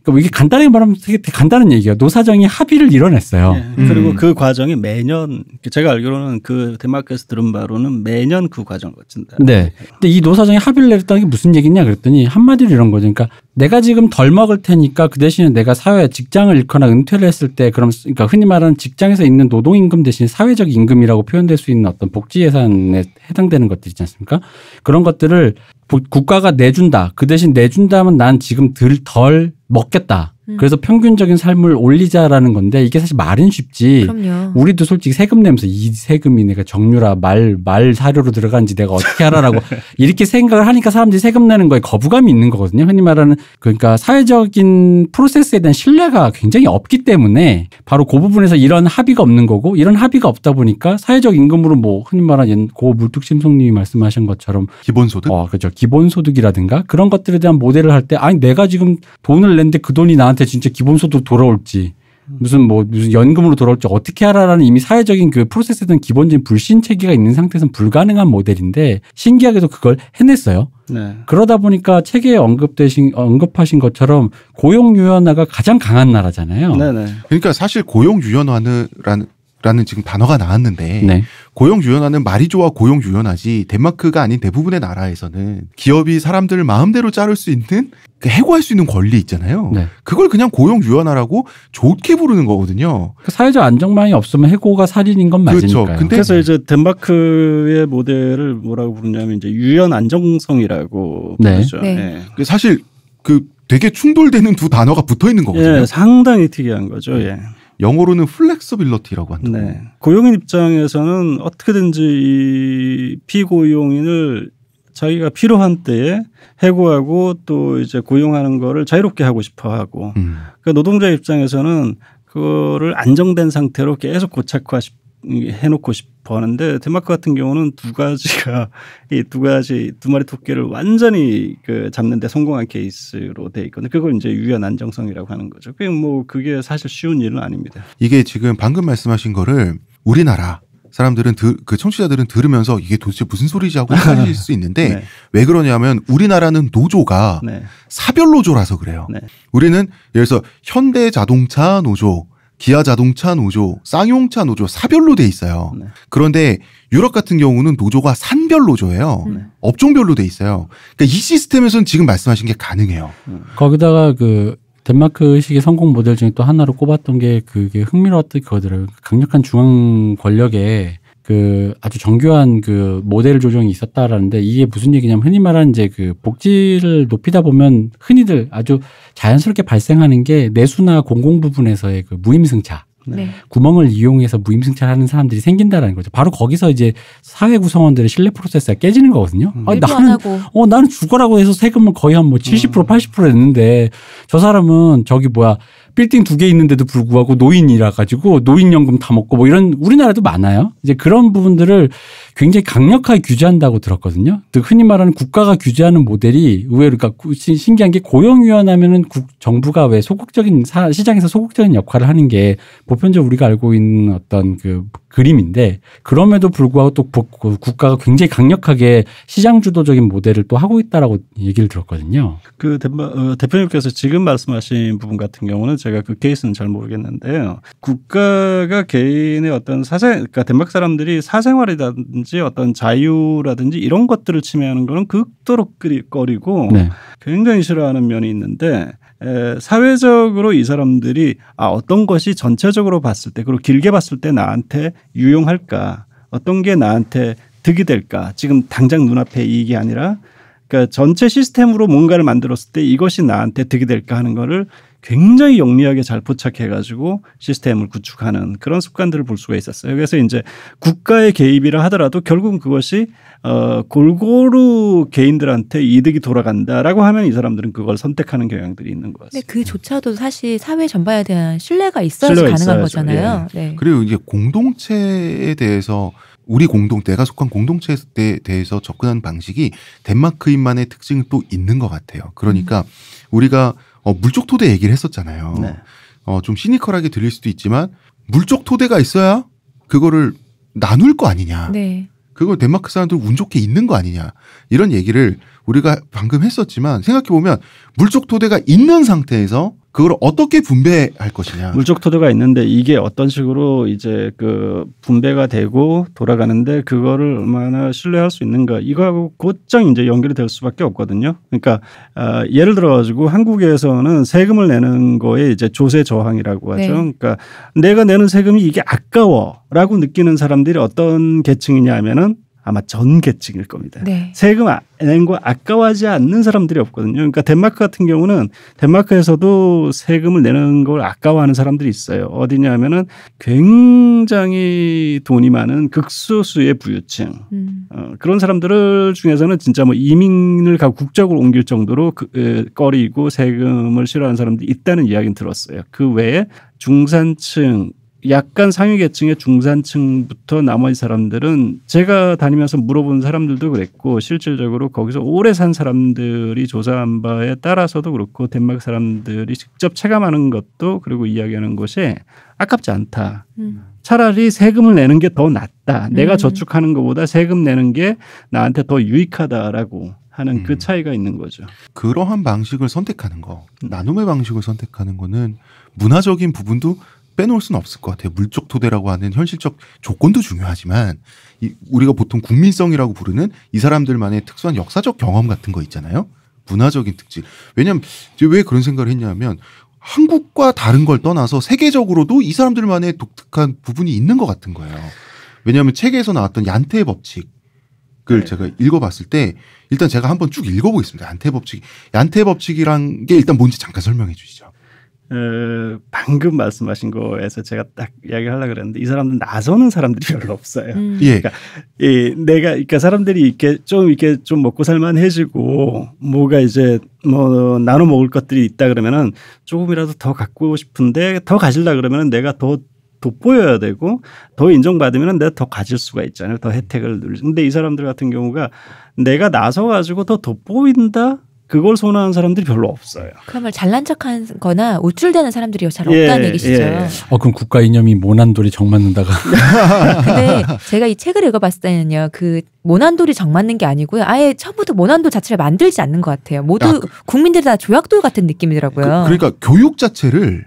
그러니까 이게 간단하게 말하면 되게 간단한 얘기예요. 노사정이 합의를 이뤄냈어요. 네. 그리고 그 과정이 매년 제가 알기로는 그 덴마크에서 들은 바로는 매년 그 과정을 거친다. 네. 근데 이 노사정이 합의를 내렸다는 게 무슨 얘기냐 그랬더니 한마디로 이런 거죠. 그러니까 내가 지금 덜 먹을 테니까 그 대신에 내가 사회 직장을 잃거나 은퇴를 했을 때 그러니까 흔히 말하는 직장에서 있는 노동임금 대신 사회적 임금이라고 표현될 수 있는 어떤 복지 예산에 해당되는 것들 있지 않습니까? 그런 것들을 국가가 내준다. 그 대신 내준다면 난 지금 덜 먹겠다. 그래서 평균적인 삶을 올리자라는 건데 이게 사실 말은 쉽지. 그럼요. 우리도 솔직히 세금 내면서 이 세금이 내가 정유라 말 사료로 들어간지 내가 어떻게 하라라고 이렇게 생각을 하니까 사람들이 세금 내는 거에 거부감이 있는 거거든요. 흔히 말하는 그러니까 사회적인 프로세스에 대한 신뢰가 굉장히 없기 때문에 바로 그 부분에서 이런 합의가 없는 거고 이런 합의가 없다 보니까 사회적 임금으로 뭐 흔히 말하는 고 물뚝심송님이 말씀하신 것처럼 기본소득? 그렇죠. 기본소득이라든가 그런 것들에 대한 모델을 할 때 아니 내가 지금 돈을 냈는데 그 돈이 나한테 진짜 기본소득 돌아올지 무슨 연금으로 돌아올지 어떻게 하라라는 이미 사회적인 그 프로세스에 대한 기본적인 불신 체계가 있는 상태에서는 불가능한 모델인데 신기하게도 그걸 해냈어요. 네. 그러다 보니까 책에 언급하신 것처럼 고용 유연화가 가장 강한 나라잖아요. 네네. 그러니까 사실 고용 유연화라는 지금 단어가 나왔는데 네. 고용 유연화는 말이 좋아 고용 유연하지 덴마크가 아닌 대부분의 나라에서는 기업이 사람들을 마음대로 자를 수 있는 해고할 수 있는 권리 있잖아요. 네. 그걸 그냥 고용 유연화라고 좋게 부르는 거거든요. 사회적 안정망이 없으면 해고가 살인인 건 맞으니까요. 그렇죠. 근데 그래서 이제 덴마크의 모델을 뭐라고 부르냐면 이제 유연 안정성이라고 네. 부르죠. 네. 예. 사실 되게 충돌되는 두 단어가 붙어 있는 거거든요. 예, 상당히 특이한 거죠. 예. 영어로는 플렉서빌리티라고 한다고. 네. 고용인 입장에서는 어떻게든지 이 피고용인을 자기가 필요한 때에 해고하고 또 이제 고용하는 거를 자유롭게 하고 싶어 하고 그러니까 노동자 입장에서는 그거를 안정된 상태로 계속 고착화 해놓고 싶어 하는데 덴마크 같은 경우는 두 마리 토끼를 완전히 잡는데 성공한 케이스로 돼 있거든요. 그걸 이제 유연 안정성이라고 하는 거죠. 그게 사실 쉬운 일은 아닙니다. 이게 지금 방금 말씀하신 거를 우리나라 사람들은 그 청취자들은 들으면서 이게 도대체 무슨 소리지 하고 헷갈릴 수 있는데 네. 왜 그러냐면 우리나라는 노조가 네. 사별 노조라서 그래요. 네. 우리는 예를 들어서 현대자동차 노조, 기아자동차 노조, 쌍용차 노조 사별로 돼 있어요. 네. 그런데 유럽 같은 경우는 노조가 산별 노조예요. 업종별로 돼 있어요. 그러니까 이 시스템에서는 지금 말씀하신 게 가능해요. 거기다가 덴마크식의 성공 모델 중에 또 하나로 꼽았던 게 그게 흥미로웠던 그거더라고요. 강력한 중앙 권력에 아주 정교한 모델 조정이 있었다라는데 이게 무슨 얘기냐면 흔히 말하는 이제 복지를 높이다 보면 흔히들 아주 자연스럽게 발생하는 게 내수나 공공 부분에서의 무임승차. 네. 구멍을 이용해서 무임승차하는 사람들이 생긴다라는 거죠. 바로 거기서 이제 사회 구성원들의 신뢰 프로세스가 깨지는 거거든요. 나는 죽어라고 해서 세금은 거의 한 70% 80% 냈는데 저 사람은 빌딩 2개 있는데도 불구하고 노인이라 가지고 노인연금 다 먹고 이런 우리나라도 많아요. 이제 그런 부분들을 굉장히 강력하게 규제한다고 들었거든요. 흔히 말하는 국가가 규제하는 모델이 의외로 신기한 게 고용 유연하면은 정부가 왜 소극적인 시장에서 소극적인 역할을 하는 게 보편적으로 우리가 알고 있는 어떤 그림인데 그럼에도 불구하고 또 국가가 굉장히 강력하게 시장 주도적인 모델을 또 하고 있다라고 얘기를 들었거든요. 대표님께서 지금 말씀하신 부분 같은 경우는 제가 그 케이스는 잘 모르겠는데요. 국가가 개인의 어떤 그러니까 덴마크 사람들이 사생활이라든지 어떤 자유라든지 이런 것들을 침해하는 거는 극도로 꺼리고 네. 굉장히 싫어하는 면이 있는데 사회적으로 이 사람들이 어떤 것이 전체적으로 봤을 때 그리고 길게 봤을 때 나한테 유용할까 어떤 게 나한테 득이 될까 지금 당장 눈앞에 이익이 아니라 그러니까 전체 시스템으로 뭔가를 만들었을 때 이것이 나한테 득이 될까 하는 거를 굉장히 영리하게 잘 포착해가지고 시스템을 구축하는 그런 습관들을 볼 수가 있었어요. 그래서 이제 국가의 개입이라 하더라도 결국은 그것이 골고루 개인들한테 이득이 돌아간다라고 하면 이 사람들은 그걸 선택하는 경향들이 있는 것 같습니다. 근데 그조차도 사실 사회 전반에 대한 신뢰가 있어야지 가능한 있어야죠. 거잖아요. 예. 네. 그리고 이제 공동체에 대해서 우리 내가 속한 공동체에 대해서 접근하는 방식이 덴마크인만의 특징은 또 있는 것 같아요. 그러니까 우리가 물적 토대 얘기를 했었잖아요. 네. 좀 시니컬하게 들릴 수도 있지만 물적 토대가 있어야 그거를 나눌 거 아니냐. 네. 그걸 덴마크 사람들 운 좋게 있는 거 아니냐. 이런 얘기를 우리가 방금 했었지만 생각해보면 물적 토대가 있는 상태에서 그걸 어떻게 분배할 것이냐. 물적 토대가 있는데 이게 어떤 식으로 이제 그 분배가 되고 돌아가는데 그거를 얼마나 신뢰할 수 있는가 이거하고 곧장 이제 연결이 될 수밖에 없거든요. 그러니까 예를 들어 가지고 한국에서는 세금을 내는 거에 이제 조세 저항이라고 하죠. 네. 그러니까 내가 내는 세금이 이게 아까워라고 느끼는 사람들이 어떤 계층이냐 하면은 아마 전 계층일 겁니다. 네. 세금 낸 거 아까워하지 않는 사람들이 없거든요. 그러니까 덴마크 같은 경우는 덴마크에서도 세금을 내는 걸 아까워하는 사람들이 있어요. 어디냐 하면은 굉장히 돈이 많은 극소수의 부유층. 그런 사람들 중에서는 진짜 뭐 이민을 가고 국적을 옮길 정도로 꺼리고 세금을 싫어하는 사람들이 있다는 이야기는 들었어요. 그 외에 중산층 약간 상위 계층의 중산층부터 나머지 사람들은 제가 다니면서 물어본 사람들도 그랬고 실질적으로 거기서 오래 산 사람들이 조사한 바에 따라서도 그렇고 덴마크 사람들이 직접 체감하는 것도 그리고 이야기하는 것이 아깝지 않다. 차라리 세금을 내는 게 더 낫다. 내가 저축하는 것보다 세금 내는 게 나한테 더 유익하다라고 하는 그 차이가 있는 거죠. 그러한 방식을 선택하는 거, 나눔의 방식을 선택하는 거는 문화적인 부분도 빼놓을 수는 없을 것 같아요. 물적 토대라고 하는 현실적 조건도 중요하지만 우리가 보통 국민성이라고 부르는 이 사람들만의 특수한 역사적 경험 같은 거 있잖아요. 문화적인 특질. 왜냐하면 왜 그런 생각을 했냐면 한국과 다른 걸 떠나서 세계적으로도 이 사람들만의 독특한 부분이 있는 것 같은 거예요. 왜냐하면 책에서 나왔던 얀테의 법칙을 제가 읽어봤을 때 일단 제가 한번 쭉 읽어보겠습니다. 얀테의 법칙. 얀테의 법칙이란 게 일단 뭔지 잠깐 설명해 주시죠. 방금 말씀하신 거에서 제가 딱 이야기하려고 그랬는데 이 사람들 나서는 사람들이 별로 없어요. 예. 그러니까 사람들이 이렇게 좀 먹고 살만해지고 뭐가 이제 뭐 나눠 먹을 것들이 있다 그러면은 조금이라도 더 갖고 싶은데 더 가질라 그러면은 내가 더 돋보여야 되고 더 인정받으면 내가 더 가질 수가 있잖아요. 더 혜택을 누릴. 근데 이 사람들 같은 경우가 내가 나서 가지고 더 돋보인다. 그걸 선호하는 사람들이 별로 없어요. 그러면 잘난 척하거나 우쭐대는 사람들이 잘 없다는 얘기시죠. 그럼 국가 이념이 모난돌이 정맞는다가. 근데 제가 이 책을 읽어봤을 때는요. 그 모난돌이 정맞는 게 아니고요. 아예 처음부터 모난돌 자체를 만들지 않는 것 같아요. 모두 국민들이 다 조약돌 같은 느낌이더라고요. 그러니까 교육 자체를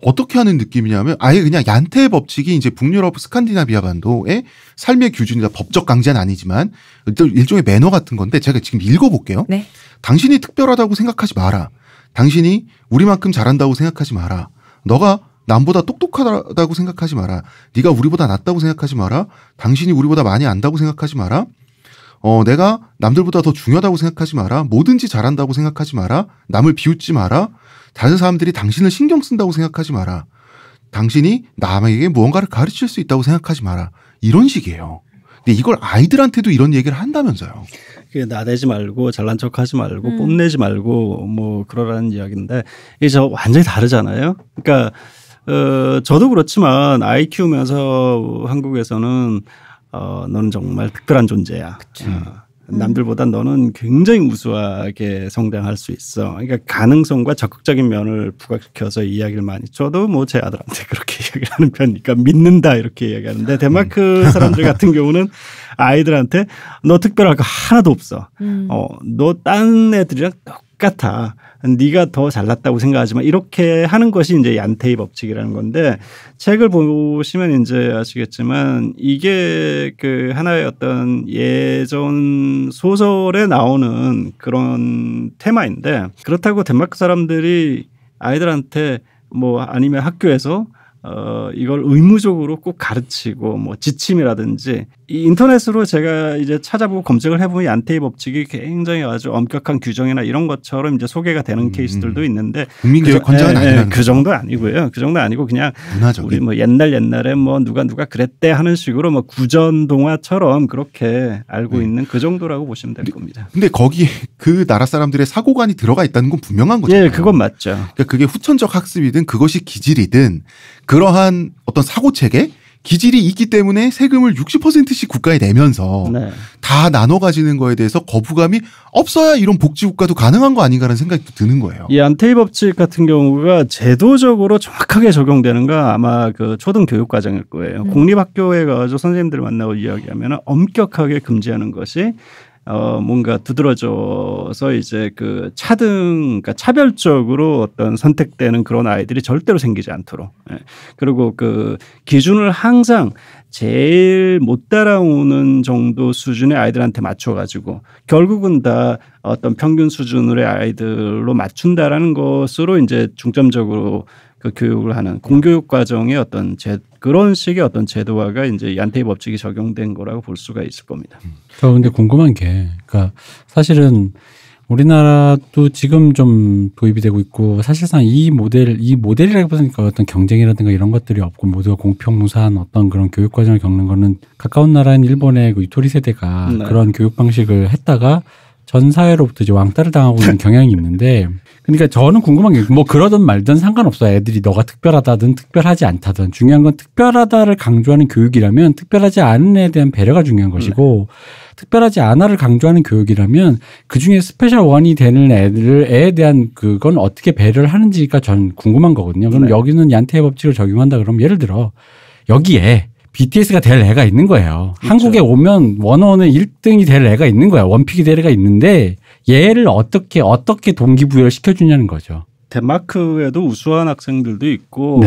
어떻게 하는 느낌이냐면 아예 그냥 얀테의 법칙이 이제 북유럽 스칸디나비아 반도의 삶의 규준이다. 법적 강제는 아니지만 일종의 매너 같은 건데 제가 지금 읽어볼게요. 네. 당신이 특별하다고 생각하지 마라. 당신이 우리만큼 잘한다고 생각하지 마라. 너가 남보다 똑똑하다고 생각하지 마라. 네가 우리보다 낫다고 생각하지 마라. 당신이 우리보다 많이 안다고 생각하지 마라. 내가 남들보다 더 중요하다고 생각하지 마라. 뭐든지 잘한다고 생각하지 마라. 남을 비웃지 마라. 다른 사람들이 당신을 신경 쓴다고 생각하지 마라. 당신이 남에게 무언가를 가르칠 수 있다고 생각하지 마라. 이런 식이에요. 근데 이걸 아이들한테도 이런 얘기를 한다면서요. 나대지 말고 잘난 척하지 말고 뽐내지 말고 뭐 그러라는 이야기인데 이게 저 완전히 다르잖아요. 그러니까 저도 그렇지만 아이 키우면서 한국에서는 너는 정말 특별한 존재야. 남들보다 너는 굉장히 우수하게 성장할 수 있어. 그러니까 가능성과 적극적인 면을 부각시켜서 이야기를 많이. 저도 뭐 제 아들한테 그렇게 이야기를 하는 편이니까 믿는다 이렇게 이야기하는데 덴마크 사람들 같은 경우는 아이들한테 너 특별할 거 하나도 없어. 너 딴 애들이랑 똑같아. 네가 더 잘났다고 생각하지만 이렇게 하는 것이 이제 얀테의 법칙이라는 건데 책을 보시면 이제 아시겠지만 이게 그 하나의 어떤 예전 소설에 나오는 그런 테마인데 그렇다고 덴마크 사람들이 아이들한테 뭐 아니면 학교에서 이걸 의무적으로 꼭 가르치고 뭐 지침이라든지 이 인터넷으로 제가 이제 찾아보고 검색을 해보면 얀테이 법칙이 굉장히 아주 엄격한 규정이나 이런 것처럼 이제 소개가 되는 케이스들도 있는데 국민교육 헌장은 아니라는 그 정도 아니고요. 그 정도 아니고 그냥 문화적인. 우리 뭐 옛날에 뭐 누가 그랬대 하는 식으로 뭐 구전 동화처럼 그렇게 알고 있는 그 정도라고 보시면 될 겁니다. 근데 거기에 그 나라 사람들의 사고관이 들어가 있다는 건 분명한 거잖아요. 예, 그건 맞죠. 그러니까 그게 후천적 학습이든 그것이 기질이든 그러한 어떤 사고 체계 기질이 있기 때문에 세금을 60%씩 국가에 내면서 네. 다 나눠 가지는 거에 대해서 거부감이 없어야 이런 복지 국가도 가능한 거 아닌가라는 생각이 드는 거예요. 이 얀테이 법칙 같은 경우가 제도적으로 정확하게 적용되는 거 아마 그 초등 교육 과정일 거예요. 공립학교에 가서 선생님들을 만나고 이야기하면 엄격하게 금지하는 것이 뭔가 두드러져서 이제 그 그러니까 차별적으로 어떤 선택되는 그런 아이들이 절대로 생기지 않도록. 예. 그리고 그 기준을 항상 제일 못 따라오는 정도 수준의 아이들한테 맞춰가지고 결국은 다 어떤 평균 수준의 아이들로 맞춘다라는 것으로 이제 중점적으로 그 교육을 하는 공교육 과정의 어떤 그런 식의 어떤 제도화가 이제 얀테이 법칙이 적용된 거라고 볼 수가 있을 겁니다. 저 근데 궁금한 게, 그러니까 사실은 우리나라도 지금 좀 도입이 되고 있고 사실상 이 모델이라기보다는 어떤 경쟁이라든가 이런 것들이 없고 모두가 공평무사한 어떤 그런 교육 과정을 겪는 거는 가까운 나라인 일본의 그 유토리 세대가 네. 그런 교육 방식을 했다가 전 사회로부터 이제 왕따를 당하고 있는 경향이 있는데, 그러니까 저는 궁금한 게 뭐 그러든 말든 상관없어. 애들이 너가 특별하다든 특별하지 않다든 중요한 건 특별하다를 강조하는 교육이라면 특별하지 않은 애에 대한 배려가 중요한 것이고 특별하지 않아를 강조하는 교육이라면 그중에 스페셜 원이 되는 애에 대한 그건 어떻게 배려를 하는지가 전 궁금한 거거든요. 그럼 여기는 얀테이 법칙을 적용한다 그러면 예를 들어 여기에 BTS가 될 애가 있는 거예요. 그렇죠. 한국에 오면 원어원의 1등이 될 애가 있는 거야. 원픽이 될 애가 있는데 얘를 어떻게 동기부여를 시켜주냐는 거죠. 덴마크에도 우수한 학생들도 있고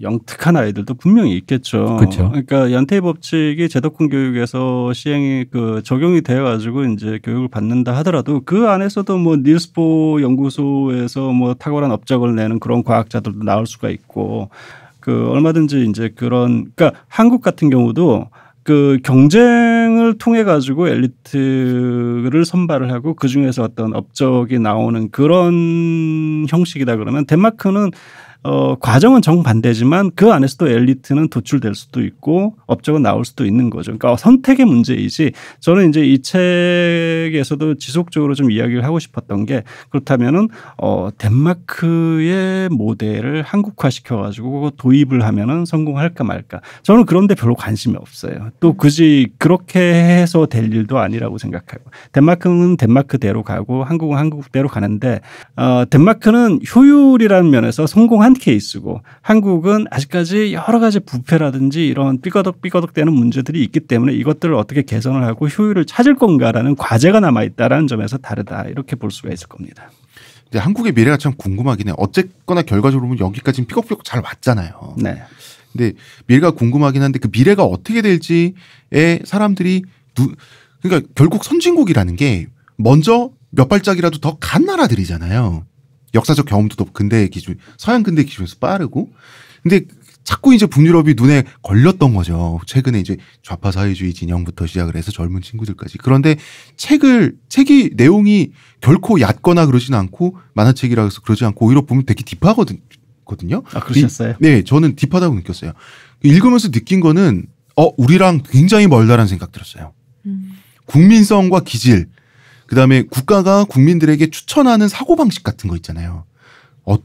영특한 아이들도 분명히 있겠죠. 그렇죠. 그러니까 얀테이 법칙이 제도권 교육에서 시행이 적용이 되어 가지고 이제 교육을 받는다 하더라도 그 안에서도 뭐 닐스 보hr 연구소에서 뭐 탁월한 업적을 내는 그런 과학자들도 나올 수가 있고 얼마든지 이제 그러니까 한국 같은 경우도 그 경쟁을 통해 가지고 엘리트를 선발을 하고 그 중에서 어떤 업적이 나오는 그런 형식이다 그러면 덴마크는 과정은 정반대지만 그 안에서도 엘리트는 도출될 수도 있고 업적은 나올 수도 있는 거죠. 그러니까 선택의 문제이지 저는 이제 이 책에서도 지속적으로 좀 이야기를 하고 싶었던 게 그렇다면은 덴마크의 모델을 한국화시켜 가지고 도입을 하면은 성공할까 말까. 저는 그런데 별로 관심이 없어요. 또 굳이 그렇게 해서 될 일도 아니라고 생각하고 덴마크는 덴마크대로 가고 한국은 한국대로 가는데 덴마크는 효율이라는 면에서 성공한 케이스고 한국은 아직까지 여러 가지 부패라든지 이런 삐거덕삐거덕되는 문제들이 있기 때문에 이것들을 어떻게 개선을 하고 효율을 찾을 건가라는 과제가 남아있다라는 점에서 다르다 이렇게 볼 수가 있을 겁니다. 이제 한국의 미래가 참 궁금하긴 해요. 어쨌거나 결과적으로 보면 여기까지는 삐걱삐걱 잘 왔잖아요. 네. 근데 미래가 궁금하긴 한데 그 미래가 어떻게 될지에 사람들이 그러니까 결국 선진국이라는 게 먼저 몇 발짝이라도 더 간 나라들이잖아요. 역사적 경험도 더 서양 근대 기준에서 빠르고. 근데 자꾸 이제 북유럽이 눈에 걸렸던 거죠. 최근에 이제 좌파 사회주의 진영부터 시작을 해서 젊은 친구들까지. 그런데 책이 내용이 결코 얕거나 그러진 않고 만화책이라 해서 그러지 않고 오히려 보면 되게 딥하거든요. 아, 그러셨어요? 네, 저는 딥하다고 느꼈어요. 읽으면서 느낀 거는 우리랑 굉장히 멀다라는 생각 들었어요. 국민성과 기질. 그다음에 국가가 국민들에게 추천하는 사고방식 같은 거 있잖아요.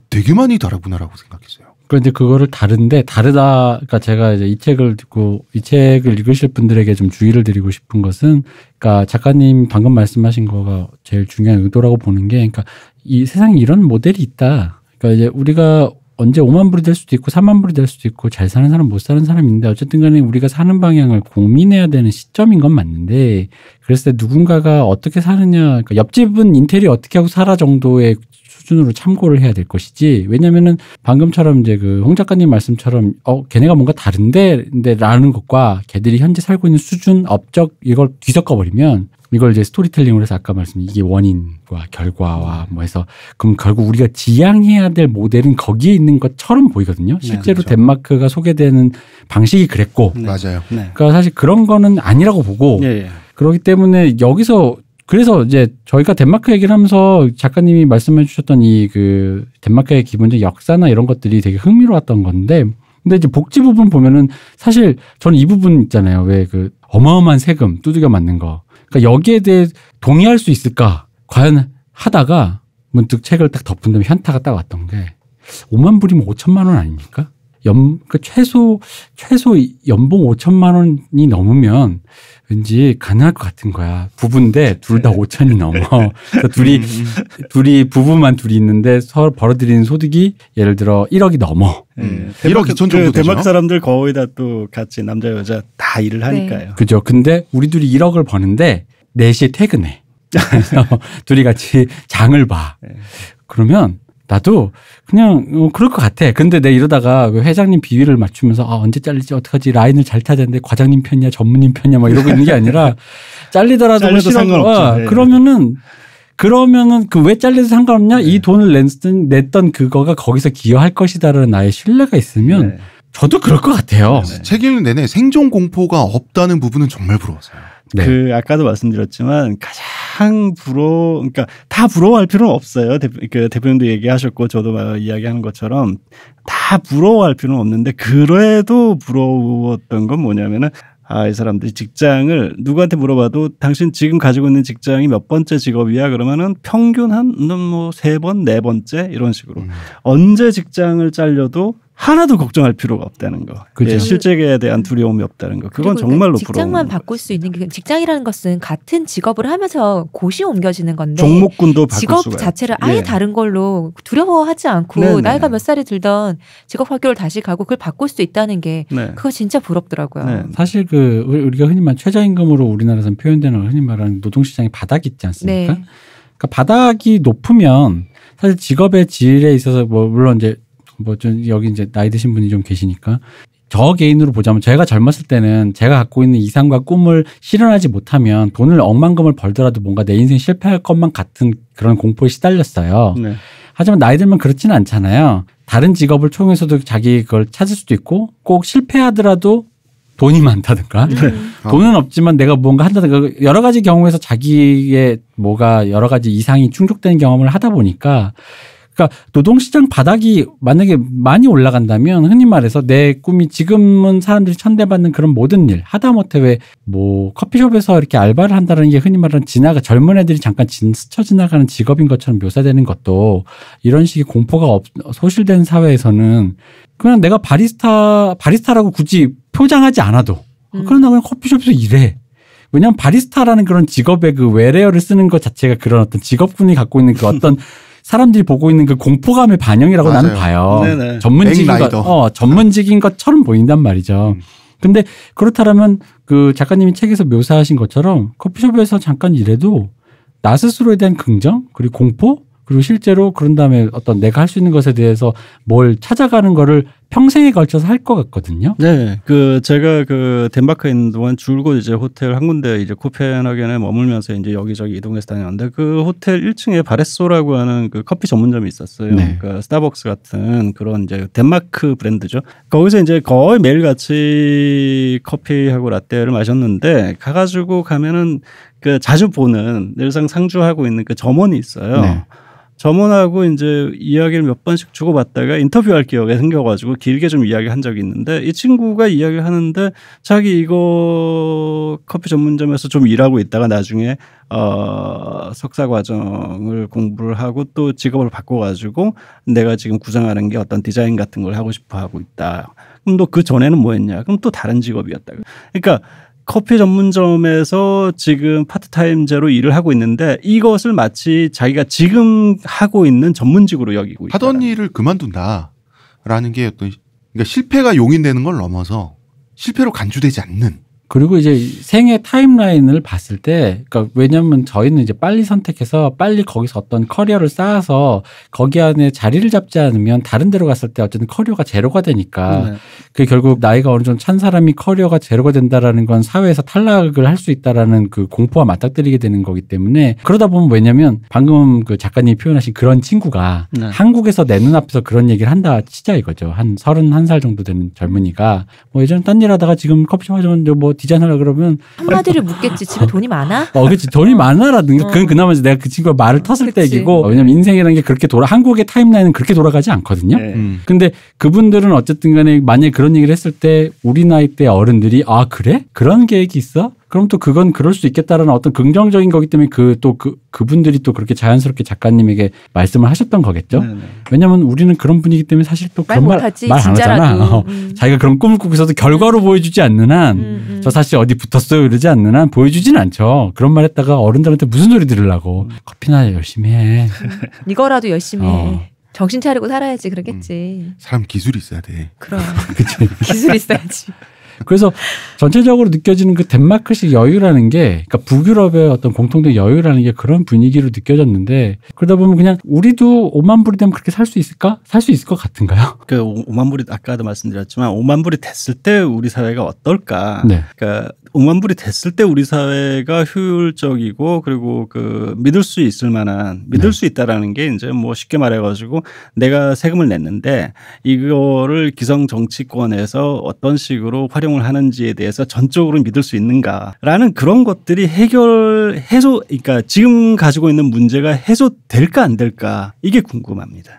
되게 많이 다르구나라고 생각했어요. 그런데 그거를 다르다. 그러니까 제가 이제 이 책을 듣고 이 책을 읽으실 분들에게 좀 주의를 드리고 싶은 것은, 그러니까 작가님 방금 말씀하신 거가 제일 중요한 의도라고 보는 게, 그러니까 이 세상에 이런 모델이 있다. 그러니까 이제 우리가 언제 5만 불이 될 수도 있고 3만 불이 될 수도 있고 잘 사는 사람 못 사는 사람이 있는데 어쨌든 간에 우리가 사는 방향을 고민해야 되는 시점인 건 맞는데, 그랬을 때 누군가가 어떻게 사느냐, 그러니까 옆집은 인테리어 어떻게 하고 살아 정도의 수준으로 참고를 해야 될 것이지. 왜냐면은 방금처럼 이제 그 홍 작가님 말씀처럼 걔네가 뭔가 다른데 라는 것과 걔들이 현재 살고 있는 수준, 업적 이걸 뒤섞어 버리면 이걸 이제 스토리텔링으로 해서 아까 말씀드린 이게 원인과 결과와 뭐 해서 그럼 결국 우리가 지향해야 될 모델은 거기에 있는 것처럼 보이거든요. 실제로 그렇죠. 덴마크가 소개되는 방식이 그랬고 맞아요. 네. 그러니까 사실 그런 거는 아니라고 보고 그렇기 때문에 여기서 그래서 이제 저희가 덴마크 얘기를 하면서 작가님이 말씀해 주셨던 이 그 덴마크의 기본적 역사나 이런 것들이 되게 흥미로웠던 건데 근데 이제 복지 부분 보면은 사실 저는 이 부분 있잖아요. 왜 그 어마어마한 세금 두들겨 맞는 거. 그러니까 여기에 대해 동의할 수 있을까? 과연 하다가 문득 책을 딱 덮은 다음에 현타가 딱 왔던 게 5만 불이면 5천만 원 아닙니까? 그러니까 최소 연봉 5천만 원이 넘으면 왠지 가능할 것 같은 거야. 부부인데 둘 다 5천이 넘어. 둘이 부부만 둘이 있는데 서로 벌어들이는 소득이 예를 들어 1억이 넘어. 1억 2천 정도 되죠. 덴마크 사람들 거의 다 또 같이 남자 여자 다 일을 하니까요. 그죠. 근데 우리 둘이 1억을 버는데 4시에 퇴근해. 그래서 둘이 같이 장을 봐. 그러면 나도 그냥 그럴 것 같아. 근데 내가 이러다가 회장님 비위를 맞추면서 언제 잘리지 어떡하지 라인을 잘 타야 되는데 과장님 편이야 전무님 편이야 막 이러고 있는 게 아니라 잘리더라도 잘려도 상관없죠. 그러면은 그 왜 잘려도 상관없냐? 이 돈을 냈던 그거가 거기서 기여할 것이다라는 나의 신뢰가 있으면 저도 그럴 것 같아요. 책 읽는 내내 생존 공포가 없다는 부분은 정말 부러웠어요. 네. 그 아까도 말씀드렸지만 가장 그러니까 다 부러워할 필요는 없어요. 대표님도 얘기하셨고 저도 이야기하는 것처럼 다 부러워할 필요는 없는데 그래도 부러웠던 건 뭐냐면은 이 사람들이 직장을 누구한테 물어봐도 당신 지금 가지고 있는 직장이 몇 번째 직업이야? 그러면은 평균 한 뭐 3번, 4번째 이런 식으로 언제 직장을 잘려도 하나도 걱정할 필요가 없다는 거. 그죠. 실직에 대한 두려움이 없다는 거. 그건 정말로 부러운 직장만 바꿀 수 있는 게 직장이라는 것은 같은 직업을 하면서 곳이 옮겨지는 건데 종목군도 바꿀 직업 수가 자체를 아예 다른 걸로 두려워하지 않고 네네. 나이가 몇 살이 들던 직업 학교를 다시 가고 그걸 바꿀 수 있다는 게 그거 진짜 부럽더라고요. 네. 사실 그 우리가 흔히 말하는 최저임금으로 우리나라에서는 표현되는 흔히 말하는 노동시장의 바닥이 있지 않습니까? 네. 그러니까 바닥이 높으면 사실 직업의 질에 있어서 뭐 물론 이제 뭐 좀 여기 이제 나이 드신 분이 좀 계시니까 저 개인으로 보자면 제가 젊었을 때는 제가 갖고 있는 이상과 꿈을 실현하지 못하면 돈을 억만금을 벌더라도 뭔가 내 인생 실패할 것만 같은 그런 공포에 시달렸어요. 네. 하지만 나이 들면 그렇지는 않잖아요. 다른 직업을 통해서도 자기 그걸 찾을 수도 있고 꼭 실패하더라도 돈이 많다든가 돈은 없지만 내가 뭔가 한다든가 여러 가지 경우에서 자기의 뭐가 여러 가지 이상이 충족되는 경험을 하다 보니까 그러니까 노동시장 바닥이 만약에 많이 올라간다면 흔히 말해서 내 꿈이 지금은 사람들이 천대받는 그런 모든 일 하다못해 왜 뭐 커피숍에서 이렇게 알바를 한다는 게 흔히 말하는 젊은 애들이 잠깐 스쳐 지나가는 직업인 것처럼 묘사되는 것도 이런 식의 공포가 소실된 사회에서는 그냥 내가 바리스타라고 굳이 표장하지 않아도 그럼 나 그냥 커피숍에서 일해. 왜냐하면 바리스타라는 그런 직업의 그 외래어를 쓰는 것 자체가 그런 어떤 직업군이 갖고 있는 그 어떤 사람들이 보고 있는 그 공포감의 반영이라고 맞아요. 나는 봐요. 네네. 전문직인 것처럼 보인단 말이죠. 근데 그렇다면 그 작가님이 책에서 묘사하신 것처럼 커피숍에서 잠깐 일해도 나 스스로에 대한 긍정 그리고 공포 그리고 실제로 그런 다음에 어떤 내가 할 수 있는 것에 대해서 뭘 찾아가는 거를 평생에 걸쳐서 할 것 같거든요. 네, 제가 덴마크에 있는 동안 줄곧 이제 호텔 한 군데 이제 코펜하겐에 머물면서 이제 여기저기 이동해서 다녔는데 그 호텔 1층에 바레소라고 하는 그 커피 전문점이 있었어요. 네. 그러니까 스타벅스 같은 그런 이제 덴마크 브랜드죠. 거기서 이제 거의 매일 같이 커피하고 라떼를 마셨는데 가면은 그 자주 보는 늘상 상주하고 있는 그 점원이 있어요. 네. 점원하고 이제 이야기를 몇 번씩 주고받다가 인터뷰할 기회가 생겨가지고 길게 좀 이야기한 적이 있는데 이 친구가 이야기를 하는데 자기 이거 커피 전문점에서 좀 일하고 있다가 나중에 석사 과정을 공부를 하고 또 직업을 바꿔가지고 내가 지금 구상하는 게 어떤 디자인 같은 걸 하고 싶어 하고 있다. 그럼 너 그 전에는 뭐 했냐? 그럼 또 다른 직업이었다. 그러니까 커피 전문점에서 지금 파트타임제로 일을 하고 있는데 이것을 마치 자기가 지금 하고 있는 전문직으로 여기고 있다. 하던 일을 그만둔다라는 게 어떤 그러니까 실패가 용인되는 걸 넘어서 실패로 간주되지 않는 그리고 이제 생애 타임라인을 봤을 때, 그러니까 왜냐하면 저희는 이제 빨리 선택해서 빨리 거기서 어떤 커리어를 쌓아서 거기 안에 자리를 잡지 않으면 다른 데로 갔을 때 어쨌든 커리어가 제로가 되니까 그 결국 나이가 어느 정도 찬 사람이 커리어가 제로가 된다라는 건 사회에서 탈락을 할 수 있다라는 그 공포와 맞닥뜨리게 되는 거기 때문에 그러다 보면 왜냐면 방금 그 작가님이 표현하신 그런 친구가 한국에서 내 눈앞에서 그런 얘기를 한다 치자 이거죠. 한 31살 정도 되는 젊은이가 뭐 예전에 딴 일 하다가 지금 커피숍 하자면 뭐 디자인하려 그러면 한마디를 묻겠지. 집에 돈이 많아? 그렇지. 돈이 많아라든가 그건 그나마 이제 내가 그 친구가 말을 텄을 때 얘기고 왜냐면 인생이라는 게 그렇게 한국의 타임라인은 그렇게 돌아가지 않거든요. 근데 그분들은 어쨌든 간에 만약에 그런 얘기를 했을 때 우리 나이 때 어른들이 아 그래? 그런 계획이 있어? 그럼 또 그건 그럴 수 있겠다라는 어떤 긍정적인 거기 때문에 그분들이 또 그렇게 자연스럽게 작가님에게 말씀을 하셨던 거겠죠. 왜냐하면 우리는 그런 분이기 때문에 사실 또 그런 말 안 하잖아. 자기가 그런 꿈을 꾸고 있어도 결과로 보여주지 않는 한 저 사실 어디 붙었어요 이러지 않는 한 보여주진 않죠. 그런 말 했다가 어른들한테 무슨 소리 들으려고 커피나 열심히 해. 이거라도 열심히 해. 정신 차리고 살아야지 그러겠지. 사람 기술이 있어야 돼. 그럼. 기술이 있어야지. 그래서 전체적으로 느껴지는 그 덴마크식 여유라는 게 그러니까 북유럽의 어떤 공통된 여유라는 게 그런 분위기로 느껴졌는데 그러다 보면 그냥 우리도 5만 불이 되면 그렇게 살 수 있을까? 살 수 있을 것 같은가요? 그 5만 불이 아까도 말씀드렸지만 5만 불이 됐을 때 우리 사회가 어떨까? 네. 그러니까 5만 불이 됐을 때 우리 사회가 효율적이고 그리고 그 믿을 수 있을 만한 믿을 수 있다라는 게 이제 뭐 쉽게 말해가지고 내가 세금을 냈는데 이거를 기성 정치권에서 어떤 식으로 활용을 하는지에 대해서 전적으로 믿을 수 있는가라는 그런 것들이 그러니까 지금 가지고 있는 문제가 해소될까 안 될까 이게 궁금합니다.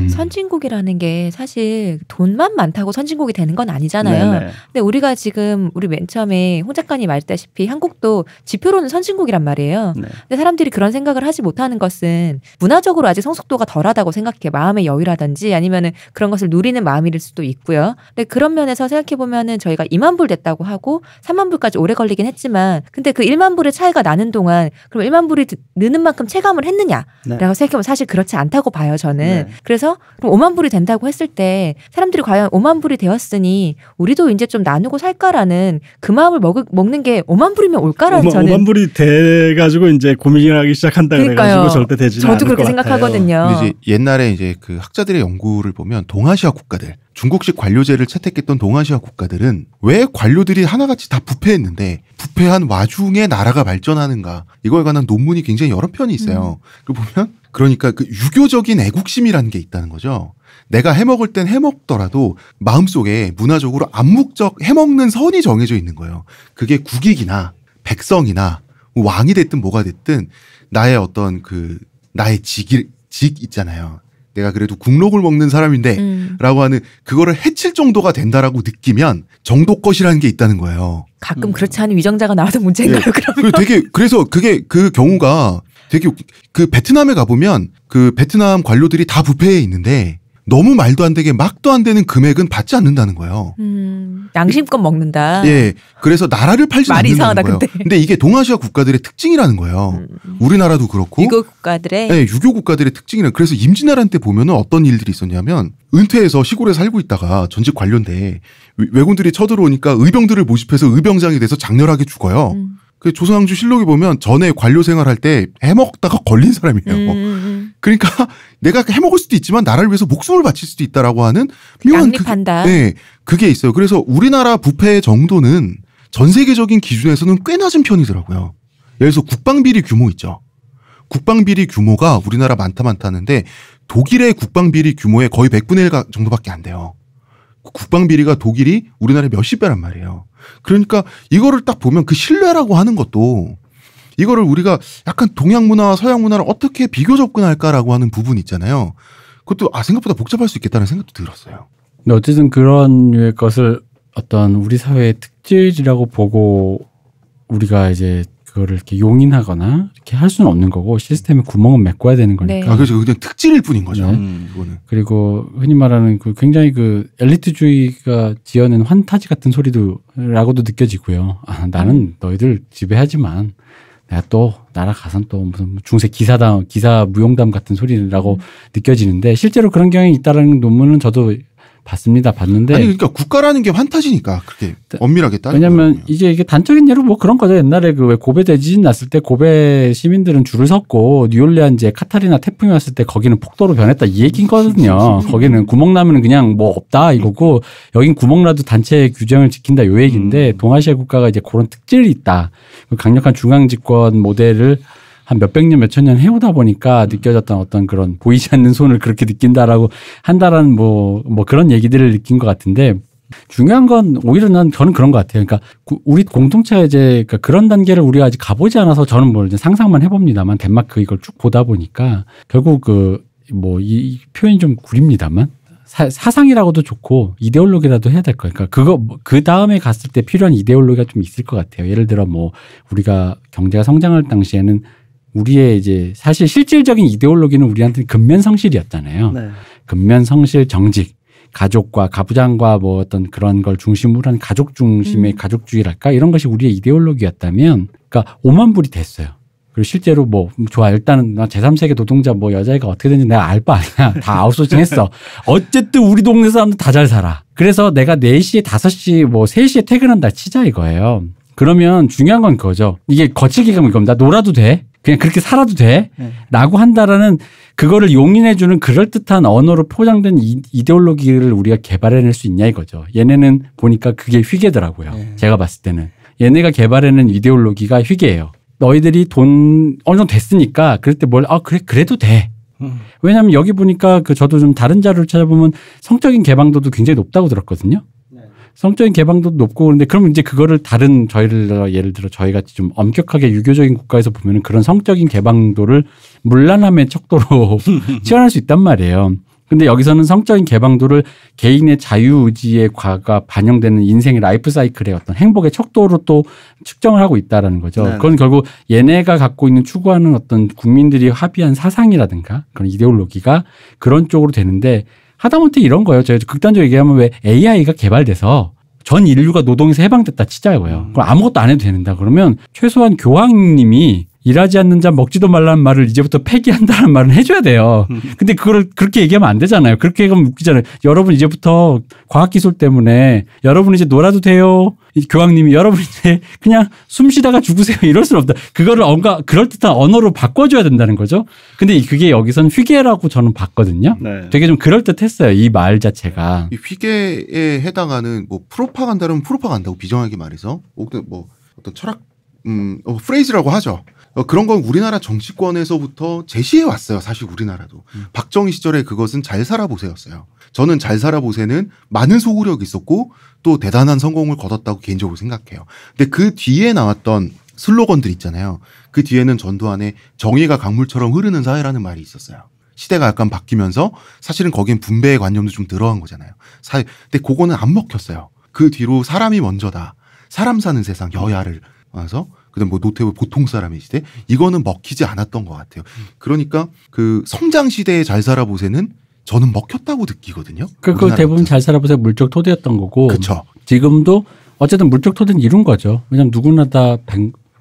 선진국이라는 게 사실 돈만 많다고 선진국이 되는 건 아니잖아요. 네네. 근데 우리가 지금 우리 맨 처음에 홍 작가님 말했다시피 한국도 지표로는 선진국이란 말이에요. 네. 근데 사람들이 그런 생각을 하지 못하는 것은 문화적으로 아직 성숙도가 덜하다고 생각해. 마음의 여유라든지 아니면은 그런 것을 누리는 마음일 수도 있고요. 근데 그런 면에서 생각해 보면은 저희가 2만 불 됐다고 하고 3만 불까지 오래 걸리긴 했지만 근데 그 1만 불의 차이가 나는 동안 그럼 1만 불이 느는 만큼 체감을 했느냐라고 생각해보면 사실 그렇지 않다고 봐요. 저는. 네. 그래서 그럼 5만 불이 된다고 했을 때 사람들이 과연 5만 불이 되었으니 우리도 이제 좀 나누고 살까라는 그 마음을 먹는 게 5만 불이면 올까라는 저는 5만 불이 돼가지고 이제 고민을 하기 시작한다 그래가지고 절대 되지는 않을 저도 그렇게 것 생각하거든요. 같아요. 근데 이제 옛날에 이제 그 학자들의 연구를 보면 동아시아 국가들 중국식 관료제를 채택했던 동아시아 국가들은 왜 관료들이 하나같이 다 부패했는데 부패한 와중에 나라가 발전하는가 이거에 관한 논문이 굉장히 여러 편이 있어요. 그리고 보면 그러니까 그 유교적인 애국심이라는 게 있다는 거죠. 내가 해먹을 땐 해먹더라도 마음속에 문화적으로 암묵적 해먹는 선이 정해져 있는 거예요. 그게 국익이나 백성이나 왕이 됐든 뭐가 됐든 나의 어떤 그 나의 직 있잖아요. 내가 그래도 국록을 먹는 사람인데 라고 하는 그거를 해칠 정도가 된다라고 느끼면 정도 것이라는 게 있다는 거예요. 가끔 그렇지 않은 위정자가 나와도 문제인가요? 그러면? 그래서 그게 그 경우가 되게 그 베트남에 가보면 그 베트남 관료들이 다 부패해 있는데 너무 말도 안 되게 막도 안 되는 금액은 받지 않는다는 거예요. 양심껏 먹는다. 예. 그래서 나라를 팔지 말이 않는다는 이상하다, 거예요. 근데. 근데 이게 동아시아 국가들의 특징이라는 거예요. 우리나라도 그렇고. 유교 국가들의. 네, 유교 국가들의 특징이라는. 그래서 임진왜란 때 보면은 어떤 일들이 있었냐면 은퇴해서 시골에 살고 있다가 전직 관료인데 왜군들이 쳐들어오니까 의병들을 모집해서 의병장이 돼서 장렬하게 죽어요. 그 조선왕조 실록에 보면 전에 관료 생활할 때 해먹다가 걸린 사람이에요. 그러니까 내가 해먹을 수도 있지만 나라를 위해서 목숨을 바칠 수도 있다라고 하는 묘한 양립한다. 그게 있어요. 그래서 우리나라 부패 정도는 전 세계적인 기준에서는 꽤 낮은 편이더라고요. 예를 들어서 국방비리 규모 있죠. 국방비리 규모가 우리나라 많다는데 독일의 국방비리 규모의 거의 100분의 1 정도밖에 안 돼요. 국방비리가 독일이 우리나라의 몇십 배란 말이에요. 그러니까 이거를 딱 보면 그 신뢰라고 하는 것도 이거를 우리가 약간 동양 문화와 서양 문화를 어떻게 비교 접근할까라고 하는 부분이 있잖아요. 그것도 생각보다 복잡할 수 있겠다는 생각도 들었어요. 근데 어쨌든 그런 류의 것을 어떤 우리 사회의 특질이라고 보고 우리가 이제 그거를 이렇게 용인하거나 이렇게 할 수는 없는 거고 시스템에 구멍은 메꿔야 되는 거니까. 네. 그래서 그냥 특질일 뿐인 거죠. 이거는. 그리고 흔히 말하는 그 굉장히 그 엘리트주의가 지어낸 환타지 같은 소리도라고도 느껴지고요. 나는 너희들 지배하지만 내가 또 나라 가선 또 무슨 중세 기사 무용담 같은 소리라고 느껴지는데 실제로 그런 경향이 있다라는 논문은 저도 봤습니다. 봤는데 아니 그러니까 국가라는 게 환타지니까 그렇게 엄밀하게 따지면 왜냐면 이게 단적인 예로 뭐 그런 거죠. 옛날에 그 왜 고베 대지진 났을 때 고베 시민들은 줄을 섰고 뉴올리안즈에 카타리나 태풍이 왔을 때 거기는 폭도로 변했다 이 얘기거든요. 거기는 구멍 나면 그냥 뭐 없다 이거고 여긴 구멍 나도 단체 규정을 지킨다 요 얘기인데 동아시아 국가가 이제 그런 특질이 있다. 강력한 중앙 집권 모델을 한 몇백 년, 몇천 년 해오다 보니까 느껴졌던 어떤 그런 보이지 않는 손을 그렇게 느낀다라고 한다라는 뭐 그런 얘기들을 느낀 것 같은데 중요한 건 오히려 저는 그런 것 같아요. 그러니까 우리 공동체가 이제 그러니까 그런 단계를 우리가 아직 가보지 않아서 저는 뭐 이제 상상만 해봅니다만 덴마크 이걸 쭉 보다 보니까 결국 이 표현이 좀 구립니다만 사상이라고도 좋고 이데올로기라도 해야 될 거예요. 그러니까 그 다음에 갔을 때 필요한 이데올로기가 좀 있을 것 같아요. 예를 들어 뭐 우리가 경제가 성장할 당시에는 우리의 이제 사실 실질적인 이데올로기는 우리한테는 근면성실이었잖아요. 네. 근면성실 정직, 가족과 가부장과 뭐 어떤 그런 걸 중심으로 한 가족 중심의 가족주의랄까 이런 것이 우리의 이데올로기였다면, 그러니까 오만불이 됐어요. 그리고 실제로 뭐 좋아 일단은 제3세계 노동자 뭐 여자애가 어떻게 되는지 내가 알 바 아니야. 다 아웃소싱했어. 어쨌든 우리 동네 사람들 다 잘 살아. 그래서 내가 4시에 5시 뭐 3시에 퇴근한다 치자 이거예요. 그러면 중요한 건 그거죠. 이게 거칠게 가면 이겁니다. 놀아도 돼. 그냥 그렇게 살아도 돼. 라고 한다라는 그거를 용인해주는 그럴듯한 언어로 포장된 이데올로기를 우리가 개발해낼 수 있냐 이거죠. 얘네는 보니까 그게 휘게더라고요. 제가 봤을 때는. 얘네가 개발해낸 이데올로기가 휘게예요. 너희들이 돈 어느 정도 됐으니까 그럴 때 그래도 돼. 왜냐하면 여기 보니까 저도 좀 다른 자료를 찾아보면 성적인 개방도도 굉장히 높다고 들었거든요. 성적인 개방도도 높고 그런데 그러면 이제 그거를 예를 들어 저희 같이 좀 엄격하게 유교적인 국가에서 보면은 그런 성적인 개방도를 문란함의 척도로 치환할 수 있단 말이에요. 근데 여기서는 성적인 개방도를 개인의 자유의지의 과가 반영되는 인생의 라이프 사이클의 어떤 행복의 척도로 또 측정을 하고 있다라는 거죠. 네. 그건 결국 얘네가 갖고 있는 추구하는 어떤 국민들이 합의한 사상이라든가 그런 이데올로기가 그런 쪽으로 되는데 하다못해 이런 거예요. 제가 극단적으로 얘기하면 왜 AI가 개발돼서 전 인류가 노동에서 해방됐다 치자고요. 그럼 아무것도 안 해도 되는다. 그러면 최소한 교황님이 일하지 않는 자 먹지도 말라는 말을 이제부터 폐기한다는 말은 해줘야 돼요. 근데 그걸 그렇게 얘기하면 안 되잖아요. 그렇게 얘기하면 웃기잖아요. 여러분 이제부터 과학기술 때문에 여러분 이제 놀아도 돼요. 교황님이 여러분 이제 그냥 숨 쉬다가 죽으세요. 이럴 수는 없다. 그거를 그럴듯한 언어로 바꿔줘야 된다는 거죠. 근데 그게 여기선 휘게라고 저는 봤거든요. 네. 되게 좀 그럴듯했어요. 이 말 자체가. 이 휘게에 해당하는 뭐 프로파간다는 프로파간다고 비정하게 말해서 뭐 어떤 철학 프레이즈라고 하죠. 그런 건 우리나라 정치권에서부터 제시해 왔어요. 사실 우리나라도. 박정희 시절에 그것은 잘 살아보세였어요. 저는 잘 살아보세는 많은 소구력이 있었고 또 대단한 성공을 거뒀다고 개인적으로 생각해요. 근데 그 뒤에 나왔던 슬로건들 있잖아요. 그 뒤에는 전두환의 정의가 강물처럼 흐르는 사회라는 말이 있었어요. 시대가 약간 바뀌면서 사실은 거긴 분배의 관념도 좀 들어간 거잖아요. 근데 그거는 안 먹혔어요. 그 뒤로 사람이 먼저다. 사람 사는 세상 여야를 와서 그다음 뭐 노태우 보통 사람의 시대 이거는 먹히지 않았던 것 같아요. 그러니까 그 성장 시대에 잘 살아보세는 저는 먹혔다고 느끼거든요. 그걸 대부분 잘 살아보세 물적 토대였던 거고. 그렇죠. 지금도 어쨌든 물적 토대는 이룬 거죠. 왜냐하면 누구나 다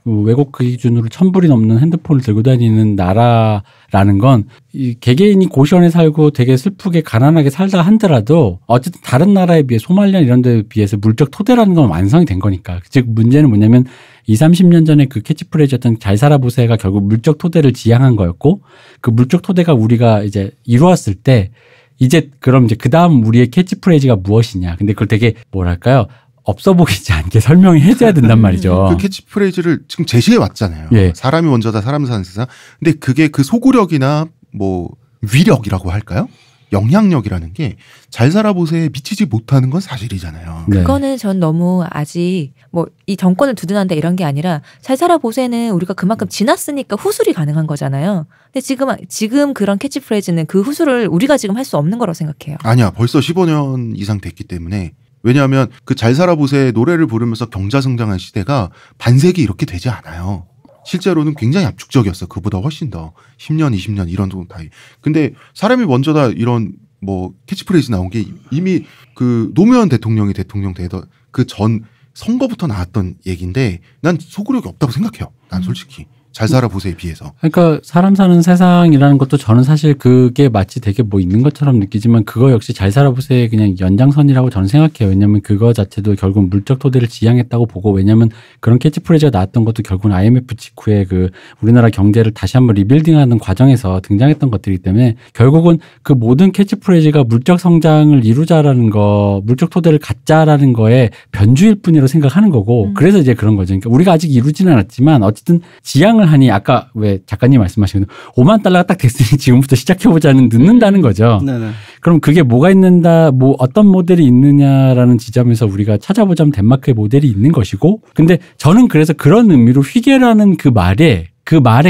외국 그 기준으로 1000불이 넘는 핸드폰을 들고 다니는 나라라는 건 이 개개인이 고시원에 살고 되게 슬프게 가난하게 살다 한더라도 어쨌든 다른 나라에 비해 소말리아 이런 데에 비해서 물적 토대라는 건 완성이 된 거니까. 즉 문제는 뭐냐면 20-30년 전에 그 캐치프레이즈였던 잘 살아보세가 결국 물적 토대를 지향한 거였고 그 물적 토대가 우리가 이제 이루었을 때 이제 그럼 이제 그다음 우리의 캐치프레이즈가 무엇이냐. 근데 그걸 되게 뭐랄까요? 없어 보이지 않게 설명을 해줘야 된단 말이죠. 그 캐치프레이즈를 지금 제시해 왔잖아요. 예. 사람이 먼저다 사람 사는 세상. 근데 그게 그 소구력이나 뭐 위력이라고 할까요? 영향력이라는 게 잘 살아보세에 미치지 못하는 건 사실이잖아요. 네. 그거는 전 너무 아직 뭐 이 정권을 두둔한다 이런 게 아니라 잘 살아보세는 우리가 그만큼 지났으니까 후술이 가능한 거잖아요. 근데 지금 그런 캐치프레이즈는 그 후술을 우리가 지금 할 수 없는 거라고 생각해요. 아니야. 벌써 15년 이상 됐기 때문에. 왜냐하면 그 잘 살아보세 노래를 부르면서 경자성장한 시대가 반세기 이렇게 되지 않아요. 실제로는 굉장히 압축적이었어. 그보다 훨씬 더 10년, 20년 이런 정도 다이. 근데 사람이 먼저다 이런 뭐 캐치프레이즈 나온 게 이미 그 노무현 대통령이 대통령 되던 그 전 선거부터 나왔던 얘기인데 난 소구력이 없다고 생각해요. 난 솔직히. 잘 살아보세에 비해서. 그러니까 사람 사는 세상이라는 것도 저는 사실 그게 마치 되게 뭐 있는 것처럼 느끼지만 그거 역시 잘 살아보세의 그냥 연장선이라고 저는 생각해요. 왜냐하면 그거 자체도 결국 물적 토대를 지향했다고 보고, 왜냐하면 그런 캐치프레이즈가 나왔던 것도 결국은 IMF 직후에 그 우리나라 경제를 다시 한번 리빌딩하는 과정에서 등장했던 것들이기 때문에 결국은 그 모든 캐치프레이즈가 물적 성장을 이루자라는 거, 물적 토대를 갖자라는 거에 변주일 뿐이라고 생각하는 거고, 그래서 이제 그런 거죠. 그러니까 우리가 아직 이루지는 않았지만 어쨌든 지향을 하니, 아까 왜 작가님 말씀하신 5만 달러가 딱 됐으니 지금부터 시작해보자는 늦는다는 거죠. 네네. 그럼 그게 뭐가 있는다, 뭐 어떤 모델이 있느냐라는 지점에서 우리가 찾아보자면 덴마크의 모델이 있는 것이고, 근데 저는 그래서 그런 의미로 휘게라는 그 말에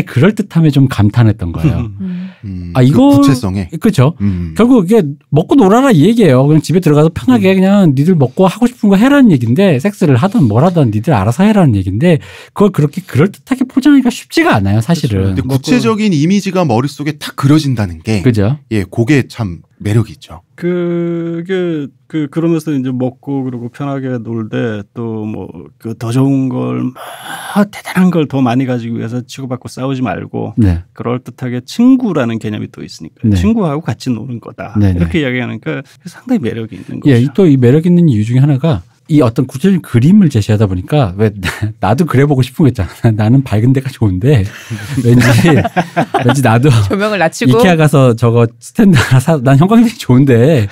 그럴듯함에 좀 감탄했던 거예요. 이거 그 구체성에. 그렇죠. 결국 이게 먹고 놀아라 이 얘기예요. 그냥 집에 들어가서 편하게 그냥 니들 먹고 하고 싶은 거 해라는 얘기인데, 섹스를 하든 뭘 하든 니들 알아서 해라는 얘기인데, 그걸 그렇게 그럴듯하게 포장하기가 쉽지가 않아요, 사실은. 근데 구체적인 이미지가 머릿속에 탁 그려진다는 게, 그죠? 예, 그게 참 매력이 있죠. 그게 그러면서 이제 먹고 그리고 편하게 놀되 또 뭐 그 더 좋은 걸 대단한 걸 더 많이 가지고 위해서 치고받고 싸우지 말고, 네. 그럴 듯하게 친구라는 개념이 또 있으니까 네. 친구하고 같이 노는 거다. 네네. 이렇게 이야기하니까 상당히 매력이 있는 거죠. 예, 또 이 매력 있는 이유 중에 하나가 이 어떤 구체적인 그림을 제시하다 보니까, 왜 나도 그려보고 싶은 거 있잖아. 나는 밝은 데가 좋은데 왠지 나도 조명을 낮추고 이케아 가서 저거 스탠드 하나 난 형광등이 좋은데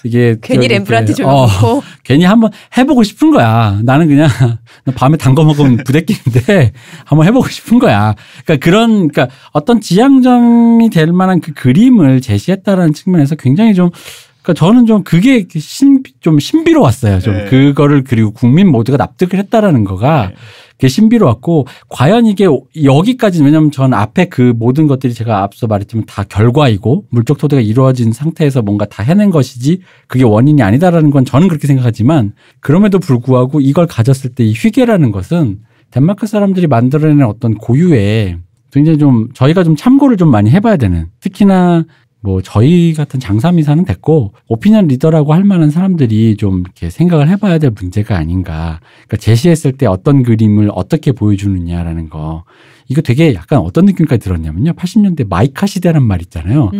이게 괜히 렘브란트 조명 놓고 괜히 한번 해보고 싶은 거야. 나는 그냥 밤에 단 거 먹으면 부대끼는데 한번 해보고 싶은 거야. 그러니까 어떤 지향점이 될 만한 그 그림을 제시했다라는 측면에서 굉장히 좀, 그러니까 저는 좀 그게 좀 신비로웠어요. 좀 네. 그거를, 그리고 국민 모두가 납득을 했다라는 거가 그게 신비로웠고, 과연 이게 여기까지, 왜냐하면 전 앞에 그 모든 것들이 제가 앞서 말했지만 다 결과이고 물적 토대가 이루어진 상태에서 뭔가 다 해낸 것이지 그게 원인이 아니다라는 건 저는 그렇게 생각하지만, 그럼에도 불구하고 이걸 가졌을 때 이 휘게라는 것은 덴마크 사람들이 만들어낸 어떤 고유의, 굉장히 좀 저희가 좀 참고를 좀 많이 해봐야 되는, 특히나 뭐 저희 같은 장사미사는 됐고 오피니언 리더라고 할 만한 사람들이 좀 이렇게 생각을 해봐야 될 문제가 아닌가. 그러니까 제시했을 때 어떤 그림을 어떻게 보여주느냐라는 거. 이거 되게 약간 어떤 느낌까지 들었냐면요. 80년대 마이카 시대란 말 있잖아요.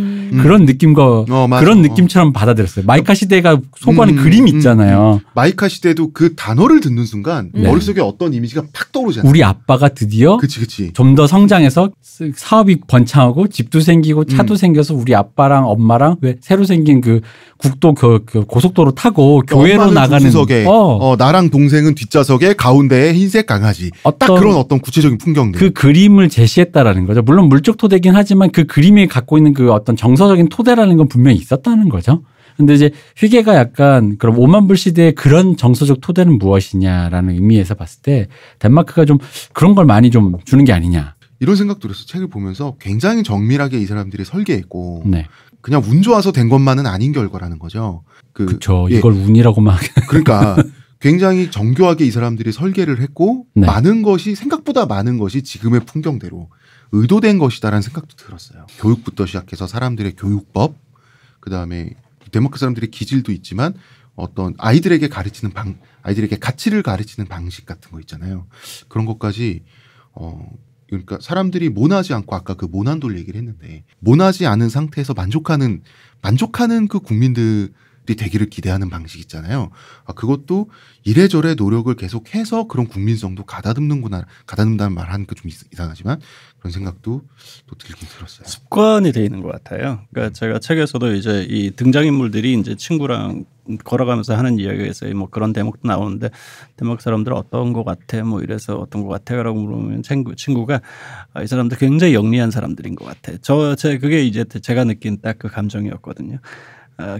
그런 느낌과 그런 느낌처럼 받아들였어요. 마이카 시대가 소구하는 그림이 있잖아요. 마이카 시대도 그 단어를 듣는 순간 네. 머릿속에 어떤 이미지가 팍 떠오르잖아요. 우리 아빠가 드디어 그치. 좀 더 성장해서 사업이 번창하고 집도 생기고 차도 생겨서 우리 아빠랑 엄마랑 왜 새로 생긴 그 국도 그 고속도로 타고 교회로 나가는 조수석에 나랑 동생은 뒷좌석에 가운데에 흰색 강아지. 딱 그런 어떤 구체적인 풍경들. 그 그림을 제시했다라는 거죠. 물론 물적 토대긴 하지만 그 그림이 갖고 있는 그 어떤 정서적인 토대라는 건 분명히 있었다는 거죠. 근데 이제 휘게가 약간 그럼 5만 불 시대의 그런 정서적 토대는 무엇이냐라는 의미에서 봤을 때 덴마크가 좀 그런 걸 많이 좀 주는 게 아니냐. 이런 생각 들어서 책을 보면서 굉장히 정밀하게 이 사람들이 설계했고 네. 그냥 운 좋아서 된 것만은 아닌 결과라는 거죠. 그렇죠. 이걸 운이라고 막. 그러니까 굉장히 정교하게 이 사람들이 설계를 했고 네. 생각보다 많은 것이 지금의 풍경대로 의도된 것이다라는 생각도 들었어요. 교육부터 시작해서 사람들의 교육법, 그다음에 덴마크 사람들의 기질도 있지만 어떤 아이들에게 가치를 가르치는 방식 같은 거 있잖아요. 그런 것까지 그러니까 사람들이 모나지 않고, 아까 그 모난돌 얘기를 했는데, 모나지 않은 상태에서 만족하는 그 국민들이 되기를 기대하는 방식 있잖아요. 그것도 이래저래 노력을 계속해서 그런 국민성도 가다듬는다는 말 하는 게 좀 이상하지만 그런 생각도 또 들긴 들었어요. 습관이 돼 있는 것 같아요. 그러니까 제가 책에서도 이제 이 등장인물들이 이제 친구랑 걸어가면서 하는 이야기에서 뭐 그런 대목도 나오는데, 덴마크 사람들은 어떤 것 같아? 뭐 이래서 어떤 것 같아라고 물으면 친구가 이 사람들 굉장히 영리한 사람들인 것 같아. 그게 이제 제가 느낀 딱 그 감정이었거든요.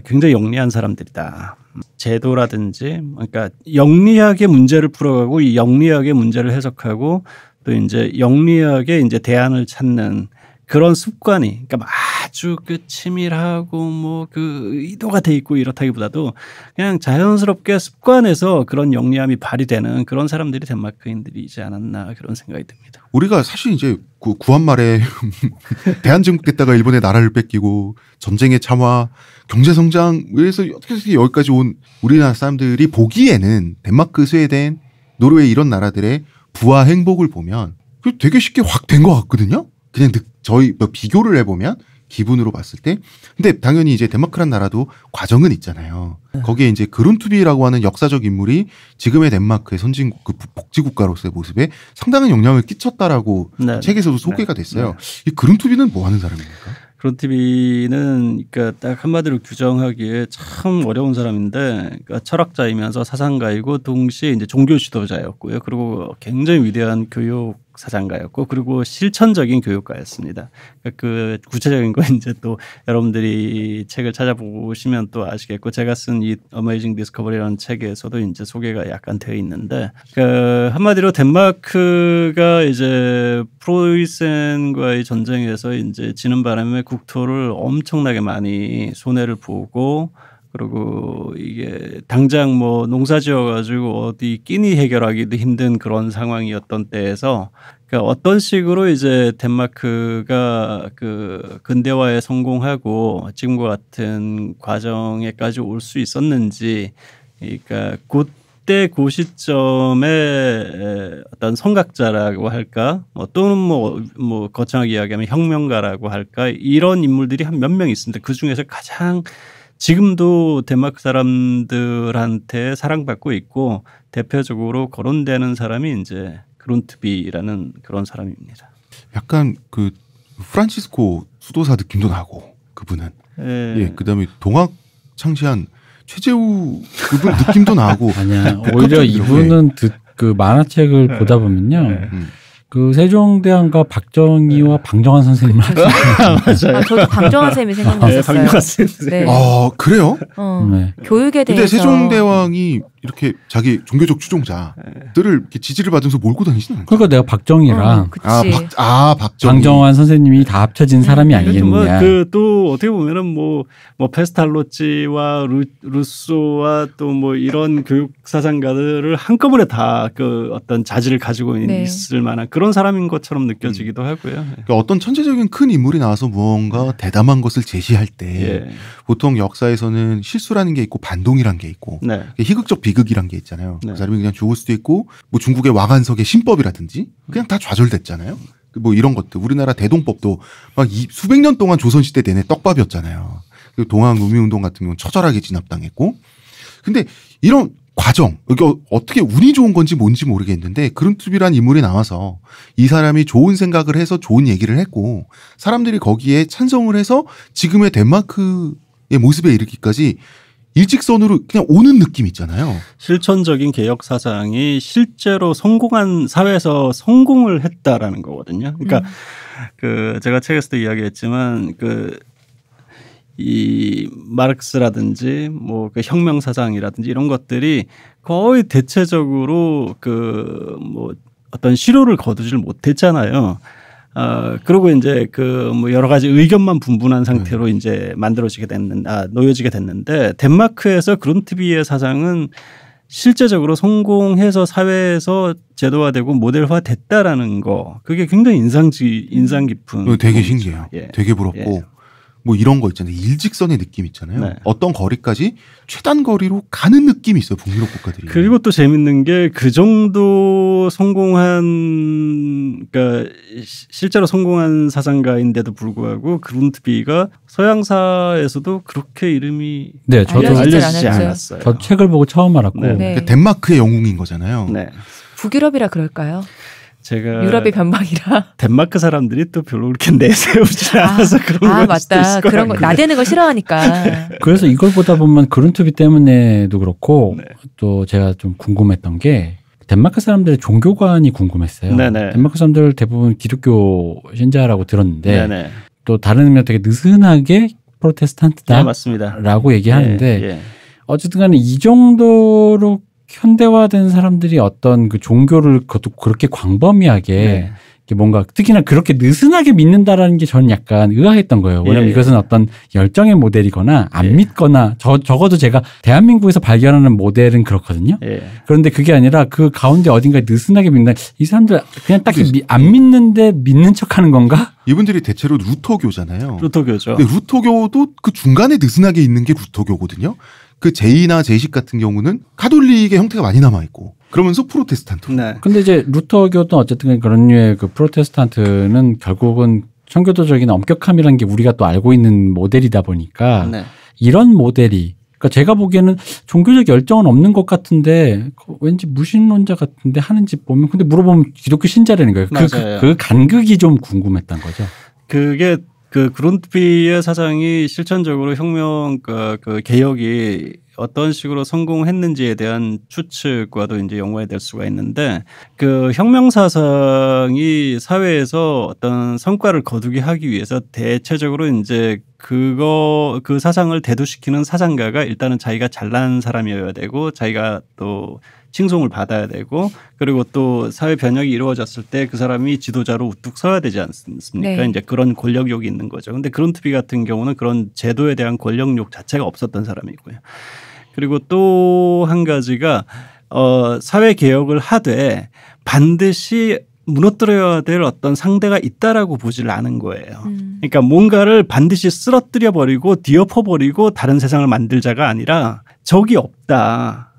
굉장히 영리한 사람들이다. 제도라든지, 그러니까 영리하게 문제를 풀어가고 이 영리하게 문제를 해석하고 또 이제 영리하게 이제 대안을 찾는 그런 습관이, 그러니까 아주 그 치밀하고 뭐 그 의도가 돼 있고 이렇다기보다도 그냥 자연스럽게 습관에서 그런 영리함이 발휘되는 그런 사람들이 덴마크인들이지 않았나, 그런 생각이 듭니다. 우리가 사실 이제 구한말에 대한민국됐다가 일본의 나라를 뺏기고 전쟁의 참화, 경제성장에서 어떻게 여기까지 온 우리나라 사람들이 보기에는 덴마크, 스웨덴, 노르웨이 이런 나라들의 부와 행복을 보면 되게 쉽게 확 된 것 같거든요. 그냥 저희 뭐 비교를 해보면 기분으로 봤을 때. 근데 당연히 이제 덴마크란 나라도 과정은 있잖아요. 거기에 이제 그룬투비라고 하는 역사적 인물이 지금의 덴마크의 선진국 그 복지국가로서의 모습에 상당한 영향을 끼쳤다라고 네. 책에서도 소개가 됐어요. 네. 이 그룬투비는 뭐 하는 사람입니까? 그룬투비는 그러니까 딱 한마디로 규정하기에 참 어려운 사람인데, 그러니까 철학자이면서 사상가이고 동시에 이제 종교 지도자였고요. 그리고 굉장히 위대한 교육 사상가였고, 그리고 실천적인 교육가였습니다. 그러니까 그 구체적인 건 이제 또 여러분들이 책을 찾아보시면 또 아시겠고, 제가 쓴 이 어메이징 디스커버리라는 책에서도 이제 소개가 약간 되어 있는데, 그러니까 한마디로 덴마크가 이제 프로이센과의 전쟁에서 이제 지는 바람에 국토를 엄청나게 많이 손해를 보고, 그리고 이게 당장 뭐 농사 지어가지고 어디 끼니 해결하기도 힘든 그런 상황이었던 때에서, 그러니까 어떤 식으로 이제 덴마크가 그 근대화에 성공하고 지금과 같은 과정에까지 올 수 있었는지, 그러니까 그때 그 시점에 어떤 선각자라고 할까, 또는 뭐 거창하게 이야기하면 혁명가라고 할까, 이런 인물들이 한 몇 명 있습니다. 그 중에서 가장 지금도 덴마크 사람들한테 사랑받고 있고 대표적으로 거론되는 사람이 이제 그룬투비라는 그런 사람입니다. 약간 그 프란치스코 수도사 느낌도 나고 그분은. 예, 그다음에 동학 창시한 최재우 그분 느낌도 나고. 아니야. 오히려 이분은 그 만화책을 보다 보면요. 그 세종대왕과 박정희와 방정환 선생님을 맞아요. 저도 방정환 쌤이 생각났어요. 방정환 선생님. 네. 그래요? 네. 교육에 대해서. 근데 세종대왕이 이렇게 자기 종교적 추종자들을 이렇게 지지를 받으면서 몰고 다니시는 않죠? 그러니까 내가 박정희랑 그치. 박정희. 방정환 선생님이 다 합쳐진 사람이 아니겠느냐. 또 어떻게 보면은 뭐 페스탈로치와 루소와 또 뭐 이런 교육 사상가들을 한꺼번에 다 그 어떤 자질을 가지고 있을 만한 그런 사람인 것처럼 느껴지기도 하고요. 그러니까 어떤 천재적인 큰 인물이 나와서 무언가 대담한 것을 제시할 때 보통 역사에서는 실수라는 게 있고 반동이란 게 있고 희극적 비극이란 게 있잖아요. 그 사람이 그냥 죽을 수도 있고, 뭐 중국의 왕한석의 신법이라든지 그냥 다 좌절됐잖아요. 뭐 이런 것들. 우리나라 대동법도 막 수백 년 동안 조선시대 내내 떡밥이었잖아요. 그리고 동학 노미운동 같은 경우는 처절하게 진압당했고. 근데 이런 과정, 이거 어떻게 운이 좋은 건지 뭔지 모르겠는데 그룬투비라는 인물이 나와서 이 사람이 좋은 생각을 해서 좋은 얘기를 했고, 사람들이 거기에 찬성을 해서 지금의 덴마크의 모습에 이르기까지 일직선으로 그냥 오는 느낌 있잖아요. 실천적인 개혁 사상이 실제로 성공한 사회에서 성공을 했다라는 거거든요. 그러니까 그 제가 책에서도 이야기했지만 이 마르크스라든지 뭐 그 혁명 사상이라든지 이런 것들이 거의 대체적으로 그 뭐 어떤 실효를 거두질 못했잖아요. 그리고 이제 그 뭐 여러 가지 의견만 분분한 상태로 이제 놓여지게 됐는데, 덴마크에서 그룬투비의 사상은 실제적으로 성공해서 사회에서 제도화되고 모델화 됐다라는 거, 그게 굉장히 인상 깊은. 되게 신기해요. 되게 부럽고. 뭐 이런 거 있잖아요. 일직선의 느낌 있잖아요. 어떤 거리까지 최단 거리로 가는 느낌이 있어요. 북유럽 국가들이. 그리고 또 재밌는 게 그 정도 성공한, 그러니까 실제로 성공한 사상가인데도 불구하고 그룬투비가 서양사에서도 그렇게 이름이 저도 알려지지 않았어요. 저 책을 보고 처음 알았고. 그러니까 덴마크의 영웅인 거잖아요. 북유럽이라 그럴까요? 제가 유럽의 변방이라. 덴마크 사람들이 또 별로 그렇게 내세우지 않아서 그런 걸 수도 있을 것 그런 거 나대는 거 싫어하니까. 그래서 이걸 보다 보면 그룬투비 때문에도 그렇고 또 제가 좀 궁금했던 게 덴마크 사람들의 종교관이 궁금했어요. 덴마크 사람들 대부분 기독교 신자라고 들었는데 또 다른 의미로 되게 느슨하게 프로테스탄트다 라고 얘기하는데 어쨌든 간에 이 정도로 현대화된 사람들이 어떤 그 종교를 그것도 그렇게 광범위하게 뭔가 특히나 그렇게 느슨하게 믿는다라는 게 저는 약간 의아했던 거예요. 왜냐하면 이것은 어떤 열정의 모델이거나 안 믿거나 적어도 제가 대한민국에서 발견하는 모델은 그렇거든요. 그런데 그게 아니라 그 가운데 어딘가에 느슨하게 믿는 이 사람들 그냥 딱히 안 믿는데 믿는 척하는 건가? 이분들이 대체로 루터교잖아요. 루터교죠. 근데 루터교도 그 중간에 느슨하게 있는 게 루터교거든요. 그 제이나 제이식 같은 경우는 카톨릭의 형태가 많이 남아있고, 그러면서 프로테스탄트. 네. 근데 이제 루터교도 어쨌든 그런 류의 그 프로테스탄트는 결국은 청교도적인 엄격함이라는 게 우리가 또 알고 있는 모델이다 보니까 네. 이런 모델이 그러니까 제가 보기에는 종교적 열정은 없는 것 같은데 왠지 무신론자 같은데 하는지 보면 근데 물어보면 기독교 신자라는 거예요. 그 간극이 좀 궁금했던 거죠. 그게 그 그룬트비의 사상이 실천적으로 혁명 그 개혁이 어떤 식으로 성공했는지에 대한 추측과도 이제 연관이 될 수가 있는데 그 혁명 사상이 사회에서 어떤 성과를 거두게 하기 위해서 대체적으로 이제 그 사상을 대두시키는 사상가가 일단은 자기가 잘난 사람이어야 되고 자기가 또 칭송을 받아야 되고 그리고 또 사회 변혁이 이루어졌을 때 그 사람이 지도자로 우뚝 서야 되지 않습니까? 네. 이제 그런 권력욕이 있는 거죠. 근데 그룬트비 같은 경우는 그런 제도에 대한 권력욕 자체가 없었던 사람이고요. 그리고 또 한 가지가 사회 개혁을 하되 반드시 무너뜨려야 될 어떤 상대가 있다라고 보질 않은 거예요. 그러니까 뭔가를 반드시 쓰러뜨려 버리고 뒤엎어 버리고 다른 세상을 만들자가 아니라 적이 없다.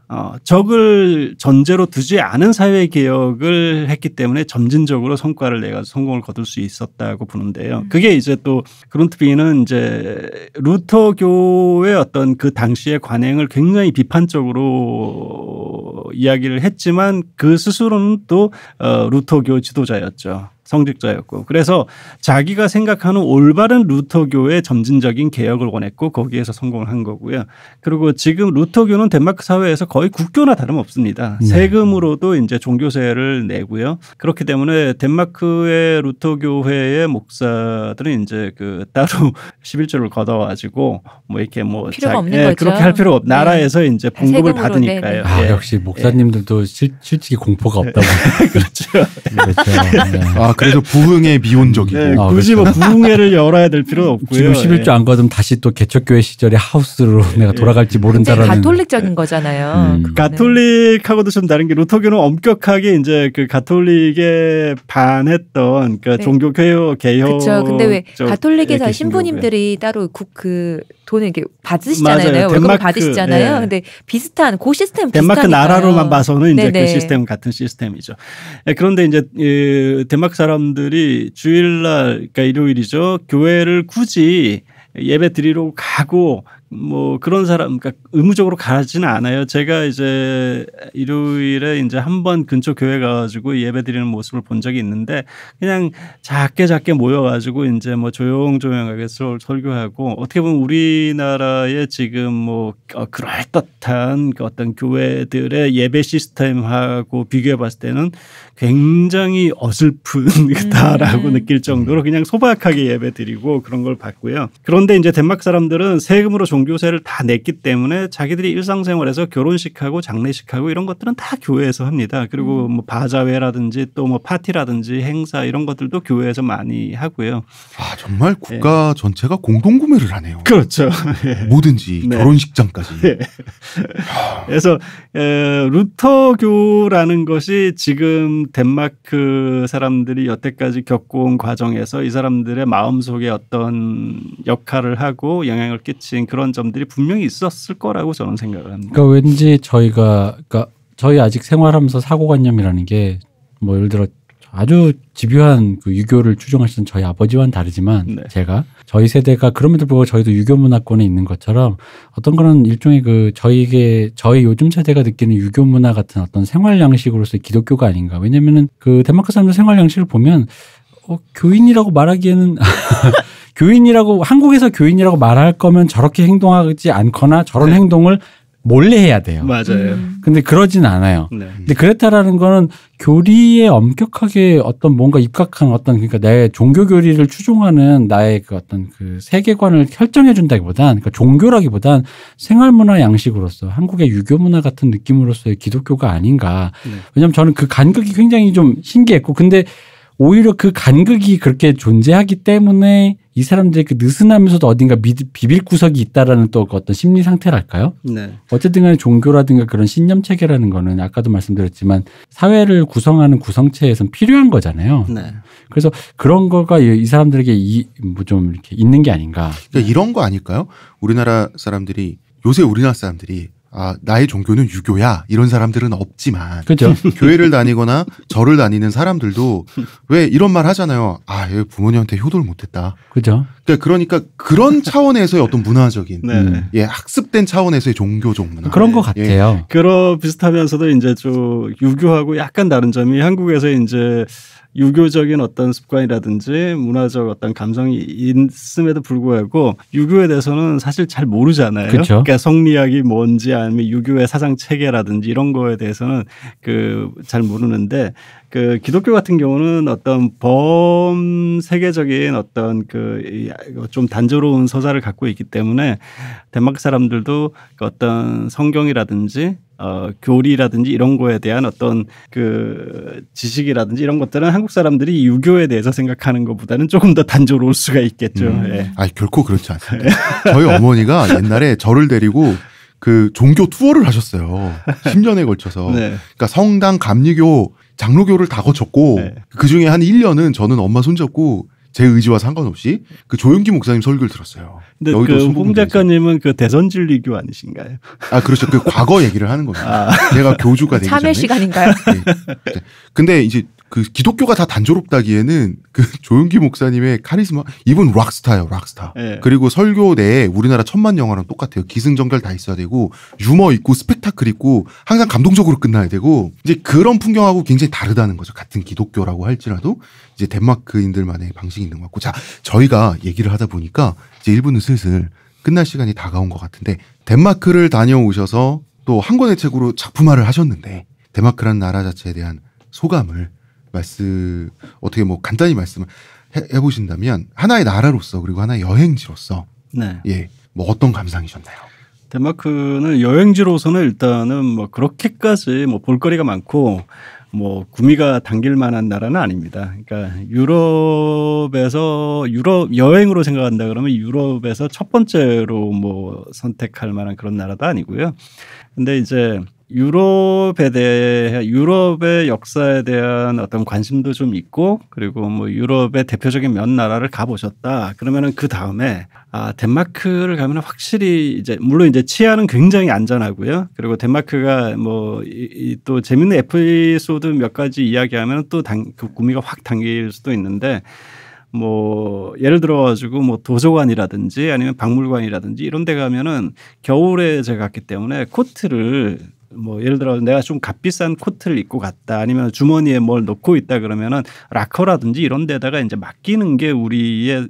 적을 전제로 두지 않은 사회 개혁을 했기 때문에 점진적으로 성과를 내가 성공을 거둘 수 있었다고 보는데요. 그게 이제 또 그룬트비는 이제 루터교의 어떤 그 당시의 관행을 굉장히 비판적으로 이야기를 했지만 그 스스로는 또 루터교 지도자였죠. 성직자였고 그래서 자기가 생각하는 올바른 루터교의 점진적인 개혁을 원했고 거기에서 성공을 한 거고요. 그리고 지금 루터교는 덴마크 사회에서 거의 국교나 다름없습니다. 네. 세금으로도 이제 종교세를 내고요. 그렇기 때문에 덴마크의 루터교회의 목사들은 이제 그 따로 11조를 걷어가지고 뭐 이렇게 뭐 필요가 없는 거죠. 그렇게 할 필요가 없. 나라에서 이제 봉급을 세금으로, 받으니까요. 아, 예. 역시 목사님들도 솔직히 공포가 없다고. 그렇죠. 그렇죠. 네. 그래서 부흥에 미온적이고. 네, 아, 굳이 그렇죠. 뭐 부흥회를 열어야 될 필요는 없고요. 지금 11조 안 거두면 다시 또 개척교회 시절의 하우스로 내가 돌아갈지 굉장히 모른다라는. 가톨릭적인 거잖아요. 그거는. 가톨릭하고도 좀 다른 게 루터교는 엄격하게 이제 그 가톨릭에 반했던 그 네. 종교 개혁. 그렇죠. 근데 왜 쪽 가톨릭에서 계신 신부님들이 따로 그 돈을 이렇게 받으시잖아요. 맞아요. 월급 덴마크, 받으시잖아요. 예. 근데 비슷한 그 시스템 덴마크 비슷하니까요. 나라로만 봐서는 이제 네네. 그 시스템은 같은 시스템이죠. 그런데 이제 덴마크 사람들이 주일날 그러니까 일요일이죠. 교회를 굳이 예배 드리러 가고 뭐 그런 사람 그러니까 의무적으로 가지는 않아요. 제가 이제 일요일에 이제 한번 근처 교회 가가지고 예배 드리는 모습을 본 적이 있는데 그냥 작게 모여가지고 이제 뭐 조용하게 설교하고 어떻게 보면 우리나라의 지금 뭐 그럴듯한 어떤 교회들의 예배 시스템하고 비교해봤을 때는 굉장히 어설픈다라고 느낄 정도로 그냥 소박하게 예배 드리고 그런 걸 봤고요. 그런데 이제 덴마크 사람들은 세금으로 종교세를 다 냈기 때문에 자기들이 일상생활에서 결혼식하고 장례식하고 이런 것들은 다 교회에서 합니다. 그리고 뭐 바자회라든지 또 뭐 파티라든지 행사 이런 것들도 교회에서 많이 하고요. 아 정말 국가 전체가 공동 구매를 하네요. 그렇죠. 뭐든지 네. 결혼식장까지. 그래서 루터교라는 것이 지금 덴마크 사람들이 여태까지 겪어온 과정에서 이 사람들의 마음속에 어떤 역할을 하고 영향을 끼친 그런 점들이 분명히 있었을 거라고 저는 생각을 합니다. 그러니까 왠지 그러니까 저희 아직 생활하면서 사고관념이라는 게 뭐 예를 들어 아주 집요한 그 유교를 추종하시는 저희 아버지와는 다르지만 네. 제가 저희 세대가 그럼에도 불구하고 저희도 유교 문화권에 있는 것처럼 어떤 거는 일종의 그 저희 요즘 세대가 느끼는 유교 문화 같은 어떤 생활 양식으로서의 기독교가 아닌가. 왜냐면은 그 덴마크 사람들 생활 양식을 보면 교인이라고 말하기에는 한국에서 교인이라고 말할 거면 저렇게 행동하지 않거나 저런 행동을 몰래 해야 돼요. 맞아요. 근데 그러진 않아요. 네. 근데 그랬다라는 거는 교리에 엄격하게 어떤 뭔가 입각한 어떤 그러니까 내 종교 교리를 추종하는 나의 그 어떤 그 세계관을 결정해 준다기보단 그러니까 종교라기보단 생활 문화 양식으로서 한국의 유교 문화 같은 느낌으로서의 기독교가 아닌가. 왜냐하면 저는 그 간극이 굉장히 좀 신기했고 근데 오히려 그 간극이 그렇게 존재하기 때문에 이 사람들의 그 느슨하면서도 어딘가 비빌 구석이 있다라는 또 어떤 심리 상태랄까요? 네. 어쨌든 간에 종교라든가 그런 신념 체계라는 거는 아까도 말씀드렸지만 사회를 구성하는 구성체에선 필요한 거잖아요. 네. 그래서 그런 거가 이 사람들에게 뭐 좀 이렇게 있는 게 아닌가. 그러니까 이런 거 아닐까요? 요새 우리나라 사람들이 나의 종교는 유교야 이런 사람들은 없지만 그죠? 교회를 다니거나 절을 다니는 사람들도 왜 이런 말 하잖아요. 얘 부모님한테 효도를 못했다. 그죠? 그러니까 그런 차원에서의 어떤 문화적인 네. 학습된 차원에서의 종교적 문화 그런 것 같아요. 그런 비슷하면서도 이제 좀 유교하고 약간 다른 점이 한국에서 이제 유교적인 어떤 습관이라든지 문화적 어떤 감성이 있음에도 불구하고 유교에 대해서는 사실 잘 모르잖아요. 그쵸? 그러니까 성리학이 뭔지 아니면 유교의 사상 체계라든지 이런 거에 대해서는 잘 모르는데 기독교 같은 경우는 어떤 범세계적인 어떤 좀 단조로운 서사를 갖고 있기 때문에 덴마크 사람들도 어떤 성경이라든지 교리라든지 이런 거에 대한 어떤 지식이라든지 이런 것들은 한국 사람들이 유교에 대해서 생각하는 것보다는 조금 더 단조로울 수가 있겠죠. 예. 결코 그렇지 않습니다. 저희 어머니가 옛날에 저를 데리고 종교 투어를 하셨어요. 10년에 걸쳐서. 네. 그러니까 성당, 감리교, 장로교를 다 거쳤고 네. 그중에 한 1년은 저는 엄마 손잡고 제 의지와 상관없이 조용기 목사님 설교를 들었어요. 근데 홍 작가님은 대선진리교 아니신가요? 그렇죠. 과거 얘기를 하는 겁니다. 제가 교주가 되기 전에. 참여 시간인가요? 네. 근데 이제 기독교가 다 단조롭다기에는 조용기 목사님의 카리스마, 이분 락스타예요, 락스타. 네. 그리고 설교 내에 우리나라 천만 영화랑 똑같아요. 기승전결 다 있어야 되고 유머 있고 스펙타클 있고 항상 감동적으로 끝나야 되고 이제 그런 풍경하고 굉장히 다르다는 거죠. 같은 기독교라고 할지라도 이제 덴마크인들만의 방식이 있는 것 같고 자 저희가 얘기를 하다 보니까 이제 1부는 슬슬 끝날 시간이 다가온 것 같은데 덴마크를 다녀오셔서 또 한 권의 책으로 작품화를 하셨는데 덴마크라는 나라 자체에 대한 소감을 어떻게 간단히 말씀을 해보신다면 하나의 나라로서 그리고 하나의 여행지로서 네. 어떤 감상이셨나요? 덴마크는 여행지로서는 일단은 그렇게까지 볼거리가 많고 구미가 당길 만한 나라는 아닙니다. 그러니까 유럽 여행으로 생각한다 그러면 유럽에서 첫 번째로 선택할 만한 그런 나라도 아니고요. 근데 이제 유럽의 역사에 대한 어떤 관심도 좀 있고 그리고 유럽의 대표적인 몇 나라를 가보셨다. 그러면은 그 다음에 덴마크를 가면 확실히 물론 치안은 굉장히 안전하고요. 그리고 덴마크가 또 재밌는 에피소드 몇 가지 이야기하면 또 구미가 확 당길 수도 있는데 예를 들어가지고 도서관이라든지 아니면 박물관이라든지 이런 데 가면은 겨울에 제가 갔기 때문에 코트를 예를 들어 내가 좀 값비싼 코트를 입고 갔다 아니면 주머니에 뭘 넣고 있다 그러면은 락커라든지 이런 데다가 이제 맡기는 게 우리의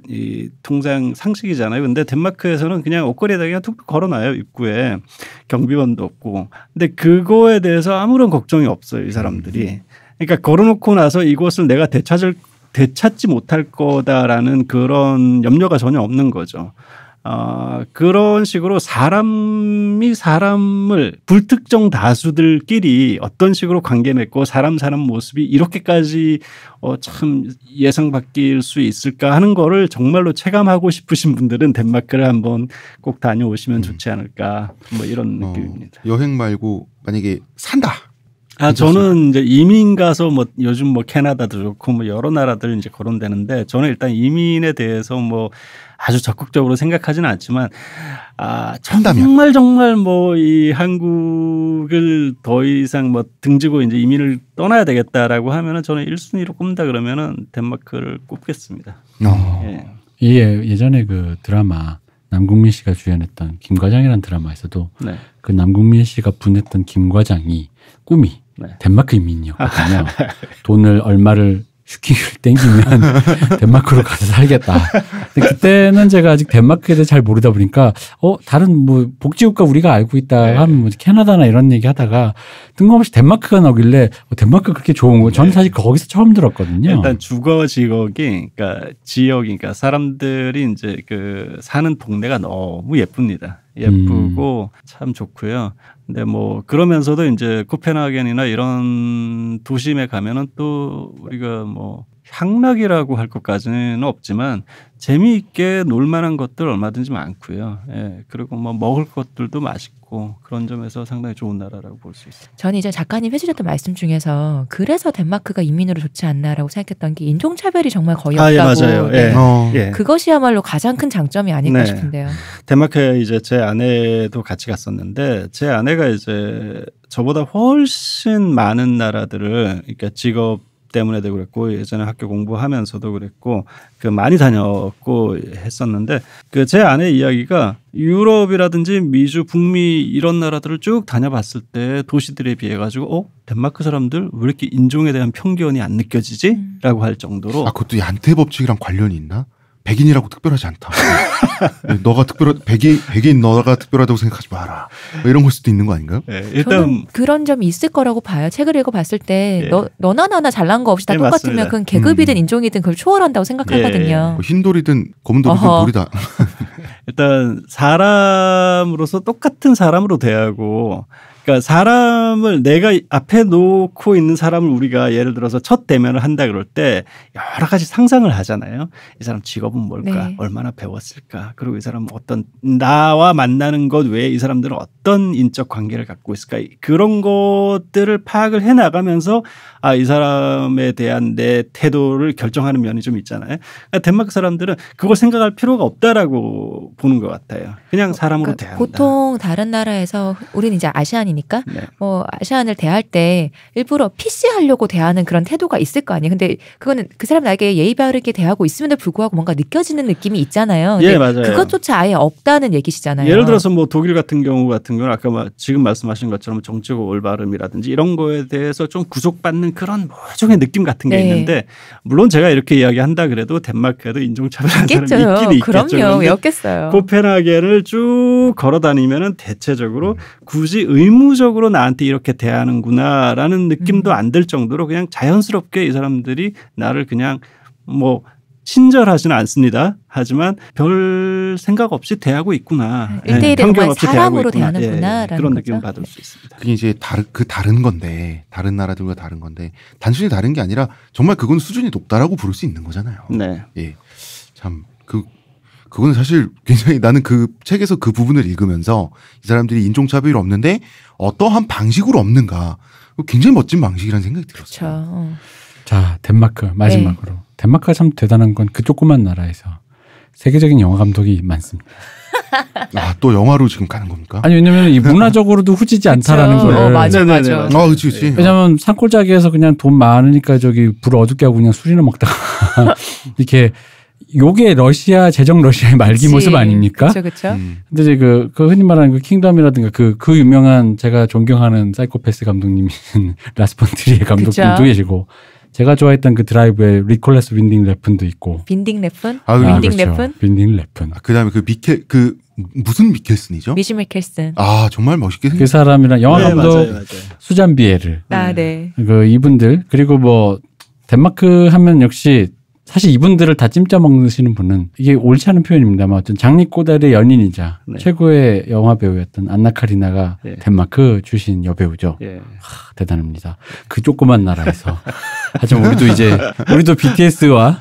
통상 상식이잖아요. 근데 덴마크에서는 그냥 옷걸이에다 그냥 툭툭 걸어놔요. 입구에 경비원도 없고. 근데 그거에 대해서 아무런 걱정이 없어요. 이 사람들이. 그러니까 걸어놓고 나서 이곳을 내가 되찾지 못할 거다라는 그런 염려가 전혀 없는 거죠. 그런 식으로 사람이 사람을 불특정 다수들끼리 어떤 식으로 관계 맺고 사람 사는 모습이 이렇게까지 참 예상 바뀔 수 있을까 하는 거를 정말로 체감하고 싶으신 분들은 덴마크를 한번 꼭 다녀오시면 좋지 않을까 이런 느낌입니다. 여행 말고 만약에 산다. 저는 이제 이민 가서 요즘 캐나다도 좋고 여러 나라들 이제 거론되는데 저는 일단 이민에 대해서 아주 적극적으로 생각하지는 않지만 정말 이 한국을 더 이상 등지고 이제 이민을 떠나야 되겠다라고 하면은 저는 1순위로 꼽는다 그러면은 덴마크를 꼽겠습니다. 예전에 드라마 남궁민 씨가 주연했던 김과장이라는 드라마에서도 그 남궁민 씨가 분했던 김과장이 꿈이 덴마크 이민이었거든요. 돈을 얼마를 슈킹을 땡기면 덴마크로 가서 살겠다. 근데 그때는 제가 아직 덴마크에 대해 잘 모르다 보니까 다른 복지국가 우리가 알고 있다 하면 캐나다나 이런 얘기 하다가 뜬금없이 덴마크가 나오길래 덴마크 그렇게 좋은 거 저는 사실 거기서 처음 들었거든요. 일단 주거 지역이 그러니까 사람들이 이제 사는 동네가 너무 예쁩니다. 예쁘고 참 좋고요. 근데 그러면서도 이제 코펜하겐이나 이런 도심에 가면은 또 우리가 향락이라고 할 것까지는 없지만 재미있게 놀만한 것들 얼마든지 많고요. 예, 그리고 뭐 먹을 것들도 맛있고 그런 점에서 상당히 좋은 나라라고 볼 수 있습니다. 저는 이제 작가님 해주셨던 말씀 중에서 그래서 덴마크가 이민으로 좋지 않나라고 생각했던 게 인종차별이 정말 거의 없다고. 예, 맞아요. 네. 예. 그것이야말로 가장 큰 장점이 아닐까 네. 싶은데요. 덴마크에 이제 제 아내도 같이 갔었는데 제 아내가 이제 저보다 훨씬 많은 나라들을 그러니까 직업 때문에도 그랬고 예전에 학교 공부하면서도 그랬고 그 많이 다녔고 했었는데 그 제 아내 이야기가 유럽이라든지 미주, 북미 이런 나라들을 쭉 다녀봤을 때 도시들에 비해 가지고 덴마크 사람들 왜 이렇게 인종에 대한 편견이 안 느껴지지? 라고 할 정도로 그것도 얀테 법칙이랑 관련이 있나? 백인이라고 특별하지 않다. 너가 백인 너가 특별하다고 생각하지 마라. 뭐 이런 걸 수도 있는 거 아닌가요? 네, 저는 일단 그런 점이 있을 거라고 봐요. 책을 읽어봤을 때 예. 너나 나나 잘난 거 없이 다 예, 똑같으면 맞습니다. 그건 계급이든 인종이든 그걸 초월한다고 생각하거든요. 뭐 흰돌이든 검은돌이든 어허. 돌이다. 일단 사람으로서 똑같은 사람으로 대하고 그러니까 사람을 내가 앞에 놓고 있는 사람을 우리가 예를 들어서 첫 대면을 한다 그럴 때 여러 가지 상상을 하잖아요. 이 사람 직업은 뭘까? 네. 얼마나 배웠을까? 그리고 이 사람은 어떤 나와 만나는 것 외에 이 사람들은 어떤 인적 관계를 갖고 있을까? 그런 것들을 파악을 해나가면서 이 사람에 대한 내 태도를 결정하는 면이 좀 있잖아요. 그러니까 덴마크 사람들은 그걸 생각할 필요가 없다라고 보는 것 같아요. 그냥 사람으로 그러니까 대한다. 보통 다른 나라에서 우리는 이제 아시안이니까 네. 뭐 아시안을 대할 때 일부러 PC하려고 대하는 그런 태도가 있을 거 아니에요. 근데 그거는 그 사람 나에게 예의 바르게 대하고 있음에도 불구하고 뭔가 느껴지는 느낌이 있잖아요. 근데 예, 맞아요. 그것조차 아예 없다는 얘기시잖아요. 예를 들어서 뭐 독일 같은 경우 같은 건 아까 지금 말씀하신 것처럼 정치적 올바름이라든지 이런 거에 대해서 좀 구속받는 그런 모종의 느낌 같은 게 네. 있는데 물론 제가 이렇게 이야기한다 그래도 덴마크에도 인종차별하는 사람이 있긴 있겠죠. 그럼요. 그런데 였겠어요. 코펜하겐을 쭉 걸어 다니면은 대체적으로 굳이 의무적으로 나한테 이렇게 대하는구나라는 느낌도 안 들 정도로 그냥 자연스럽게 이 사람들이 나를 그냥 뭐 친절하지는 않습니다. 하지만 별 생각 없이 대하고 있구나. 1대1에 편견 정말 없이 사람으로 대하고 있구나. 대하는구나라는 그런 거죠. 느낌을 받을 수 있습니다. 그게 이제 다른 건데 다른 나라들과 다른 건데 단순히 다른 게 아니라 정말 그건 수준이 높다라고 부를 수 있는 거잖아요. 네. 예, 참 그거는 사실 굉장히 나는 그 책에서 그 부분을 읽으면서 이 사람들이 인종차별이 없는데 어떠한 방식으로 없는가 굉장히 멋진 방식이라는 생각이 들었어요. 그렇죠. 자, 덴마크 마지막으로. 덴마크가 참 대단한 건 그 조그만 나라에서 세계적인 영화 감독이 많습니다. 또 영화로 지금 가는 겁니까? 아니 왜냐면 이 문화적으로도 후지지 않다라는 그쵸. 거를. 맞아, 네네네. 맞아. 그렇지. 왜냐면 산골짜기에서 그냥 돈 많으니까 저기 불 어둡게 하고 그냥 술이나 먹다가 이렇게 요게 러시아 제정 러시아의 말기 그치. 모습 아닙니까? 그렇죠. 근데 이제 그 흔히 말하는 그 킹덤이라든가 그 유명한 제가 존경하는 사이코패스 감독님이신 라스폰트리에 감독님도 그쵸. 계시고 제가 좋아했던 그 드라이브의 리콜레스 윈딩 레픈도 있고. 빈딩 레픈? 윈딩 윈딩 레픈? 빈딩 레픈. 그다음에 무슨 미켈슨이죠? 미시 미켈슨. 정말 멋있게 그 생겼어요. 사람이랑 영화 네, 감독 맞아요. 수잔 비에르. 네. 그 이분들 그리고 뭐 덴마크 하면 역시 사실 이분들을 다 찜짜 먹으시는 분은 이게 옳지 않은 표현입니다만 어떤 장리 꼬달의 연인이자 네. 최고의 영화 배우였던 안나 카리나가 예. 덴마크 출신 여배우죠. 예. 대단합니다. 그 조그만 나라에서. 하지만 우리도 BTS와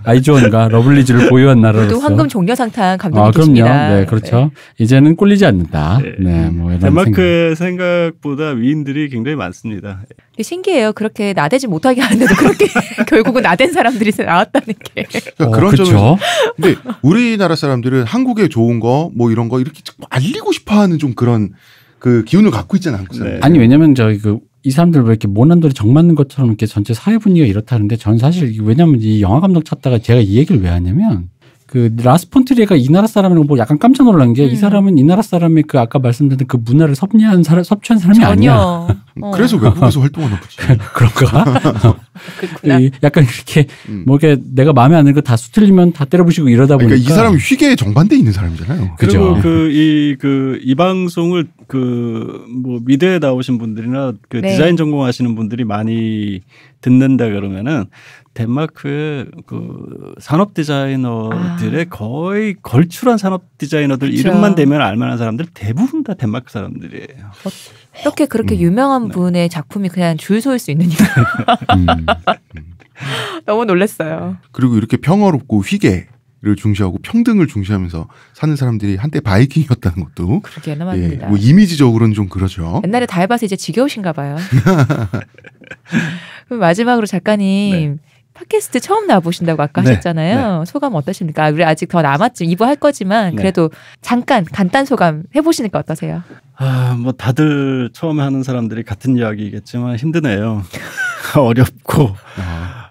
아이즈원과 러블리즈를 보유한 나라로서. 또 황금 종려상탄 그럼요. 감독이 계십니다. 네, 그렇죠. 이제는 꼴리지 않는다. 네. 네, 뭐 이런 덴마크의 생각보다 위인들이 굉장히 많습니다. 되게 신기해요. 그렇게 나대지 못하게 하는데도 그렇게 결국은 나댄 사람들이 나왔다는 게. 그러니까 그런 그쵸? 점에서 근데 우리나라 사람들은 한국의 좋은 거 뭐 이런 거 이렇게 알리고 싶어하는 좀 그런 그 기운을 갖고 있잖아요. 한국 사람들. 네. 아니 왜냐면 이 사람들 왜 이렇게 모난돌이 정맞는 것처럼 이렇게 전체 사회 분위기가 이렇다는데 전 사실 왜냐면 이 영화 감독 찾다가 제가 이 얘기를 왜 하냐면 그 라스폰트리에가 이 나라 사람이라고 뭐 약간 깜짝 놀란 게 이 사람은 이 나라 사람의 그 아까 말씀드린 그 문화를 섭취한 사람이 아니야. 전혀. 그래서 외국에서 활동하나 보지. 그런가? 그렇구나. 약간 이렇게 뭐 이렇게 내가 마음에 안 드는 거 다 수틀리면 다 때려부시고 이러다 보니까 그러니까 이 사람이 휘계에 정반대에 있는 사람이잖아요. 그죠. 그리고 이 방송을 뭐 미대에 나오신 분들이나 그 네. 디자인 전공하시는 분들이 많이 듣는다 그러면은 덴마크의 그 산업 디자이너들의 거의 걸출한 산업 디자이너들 그쵸. 이름만 대면 알만한 사람들 대부분 다 덴마크 사람들이에요. 어떻게 그렇게 유명한 분의 작품이 그냥 줄 서일 수 있느냐. 너무 놀랐어요. 그리고 이렇게 평화롭고 희계를 중시하고 평등을 중시하면서 사는 사람들이 한때 바이킹이었다는 것도 그러게 맞습니다. 뭐 이미지적으로는 좀 그러죠. 옛날에 다 해봐서 이제 지겨우신가 봐요. 그럼 마지막으로 작가님 팟캐스트 처음 나와보신다고 아까 네. 하셨잖아요. 소감 어떠십니까? 우리 아직 더 남았지 2부 할 거지만 그래도 잠깐 간단 소감 해보시니까 어떠세요? 뭐 다들 처음에 하는 사람들이 같은 이야기겠지만 힘드네요. 어렵고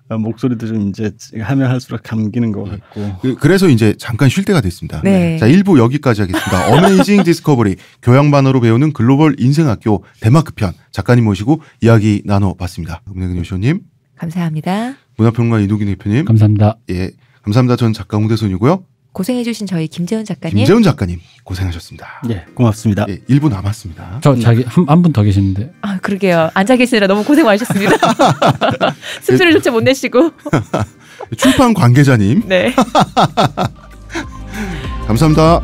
목소리도 좀 이제 하면 할수록 감기는 것 같고. 그래서 이제 잠깐 쉴 때가 됐습니다. 네. 자, 1부 여기까지 하겠습니다. 어메이징 디스커버리 교양반으로 배우는 글로벌 인생학교 덴마크 편 작가님 모시고 이야기 나눠봤습니다. 문혜근 요시오님, 감사합니다. 문화평론가 이동균 대표님, 감사합니다. 예, 감사합니다. 전 작가 홍대선이고요. 고생해주신 저희 김재훈 작가님. 김재훈 작가님 고생하셨습니다. 예, 고맙습니다. 예, 1부 남았습니다. 저 자기 한 분 더 계시는데. 아 그러게요. 앉아 계시느라 너무 고생 많으셨습니다. 숨소리조차 못 내시고. 출판 관계자님 네. 감사합니다.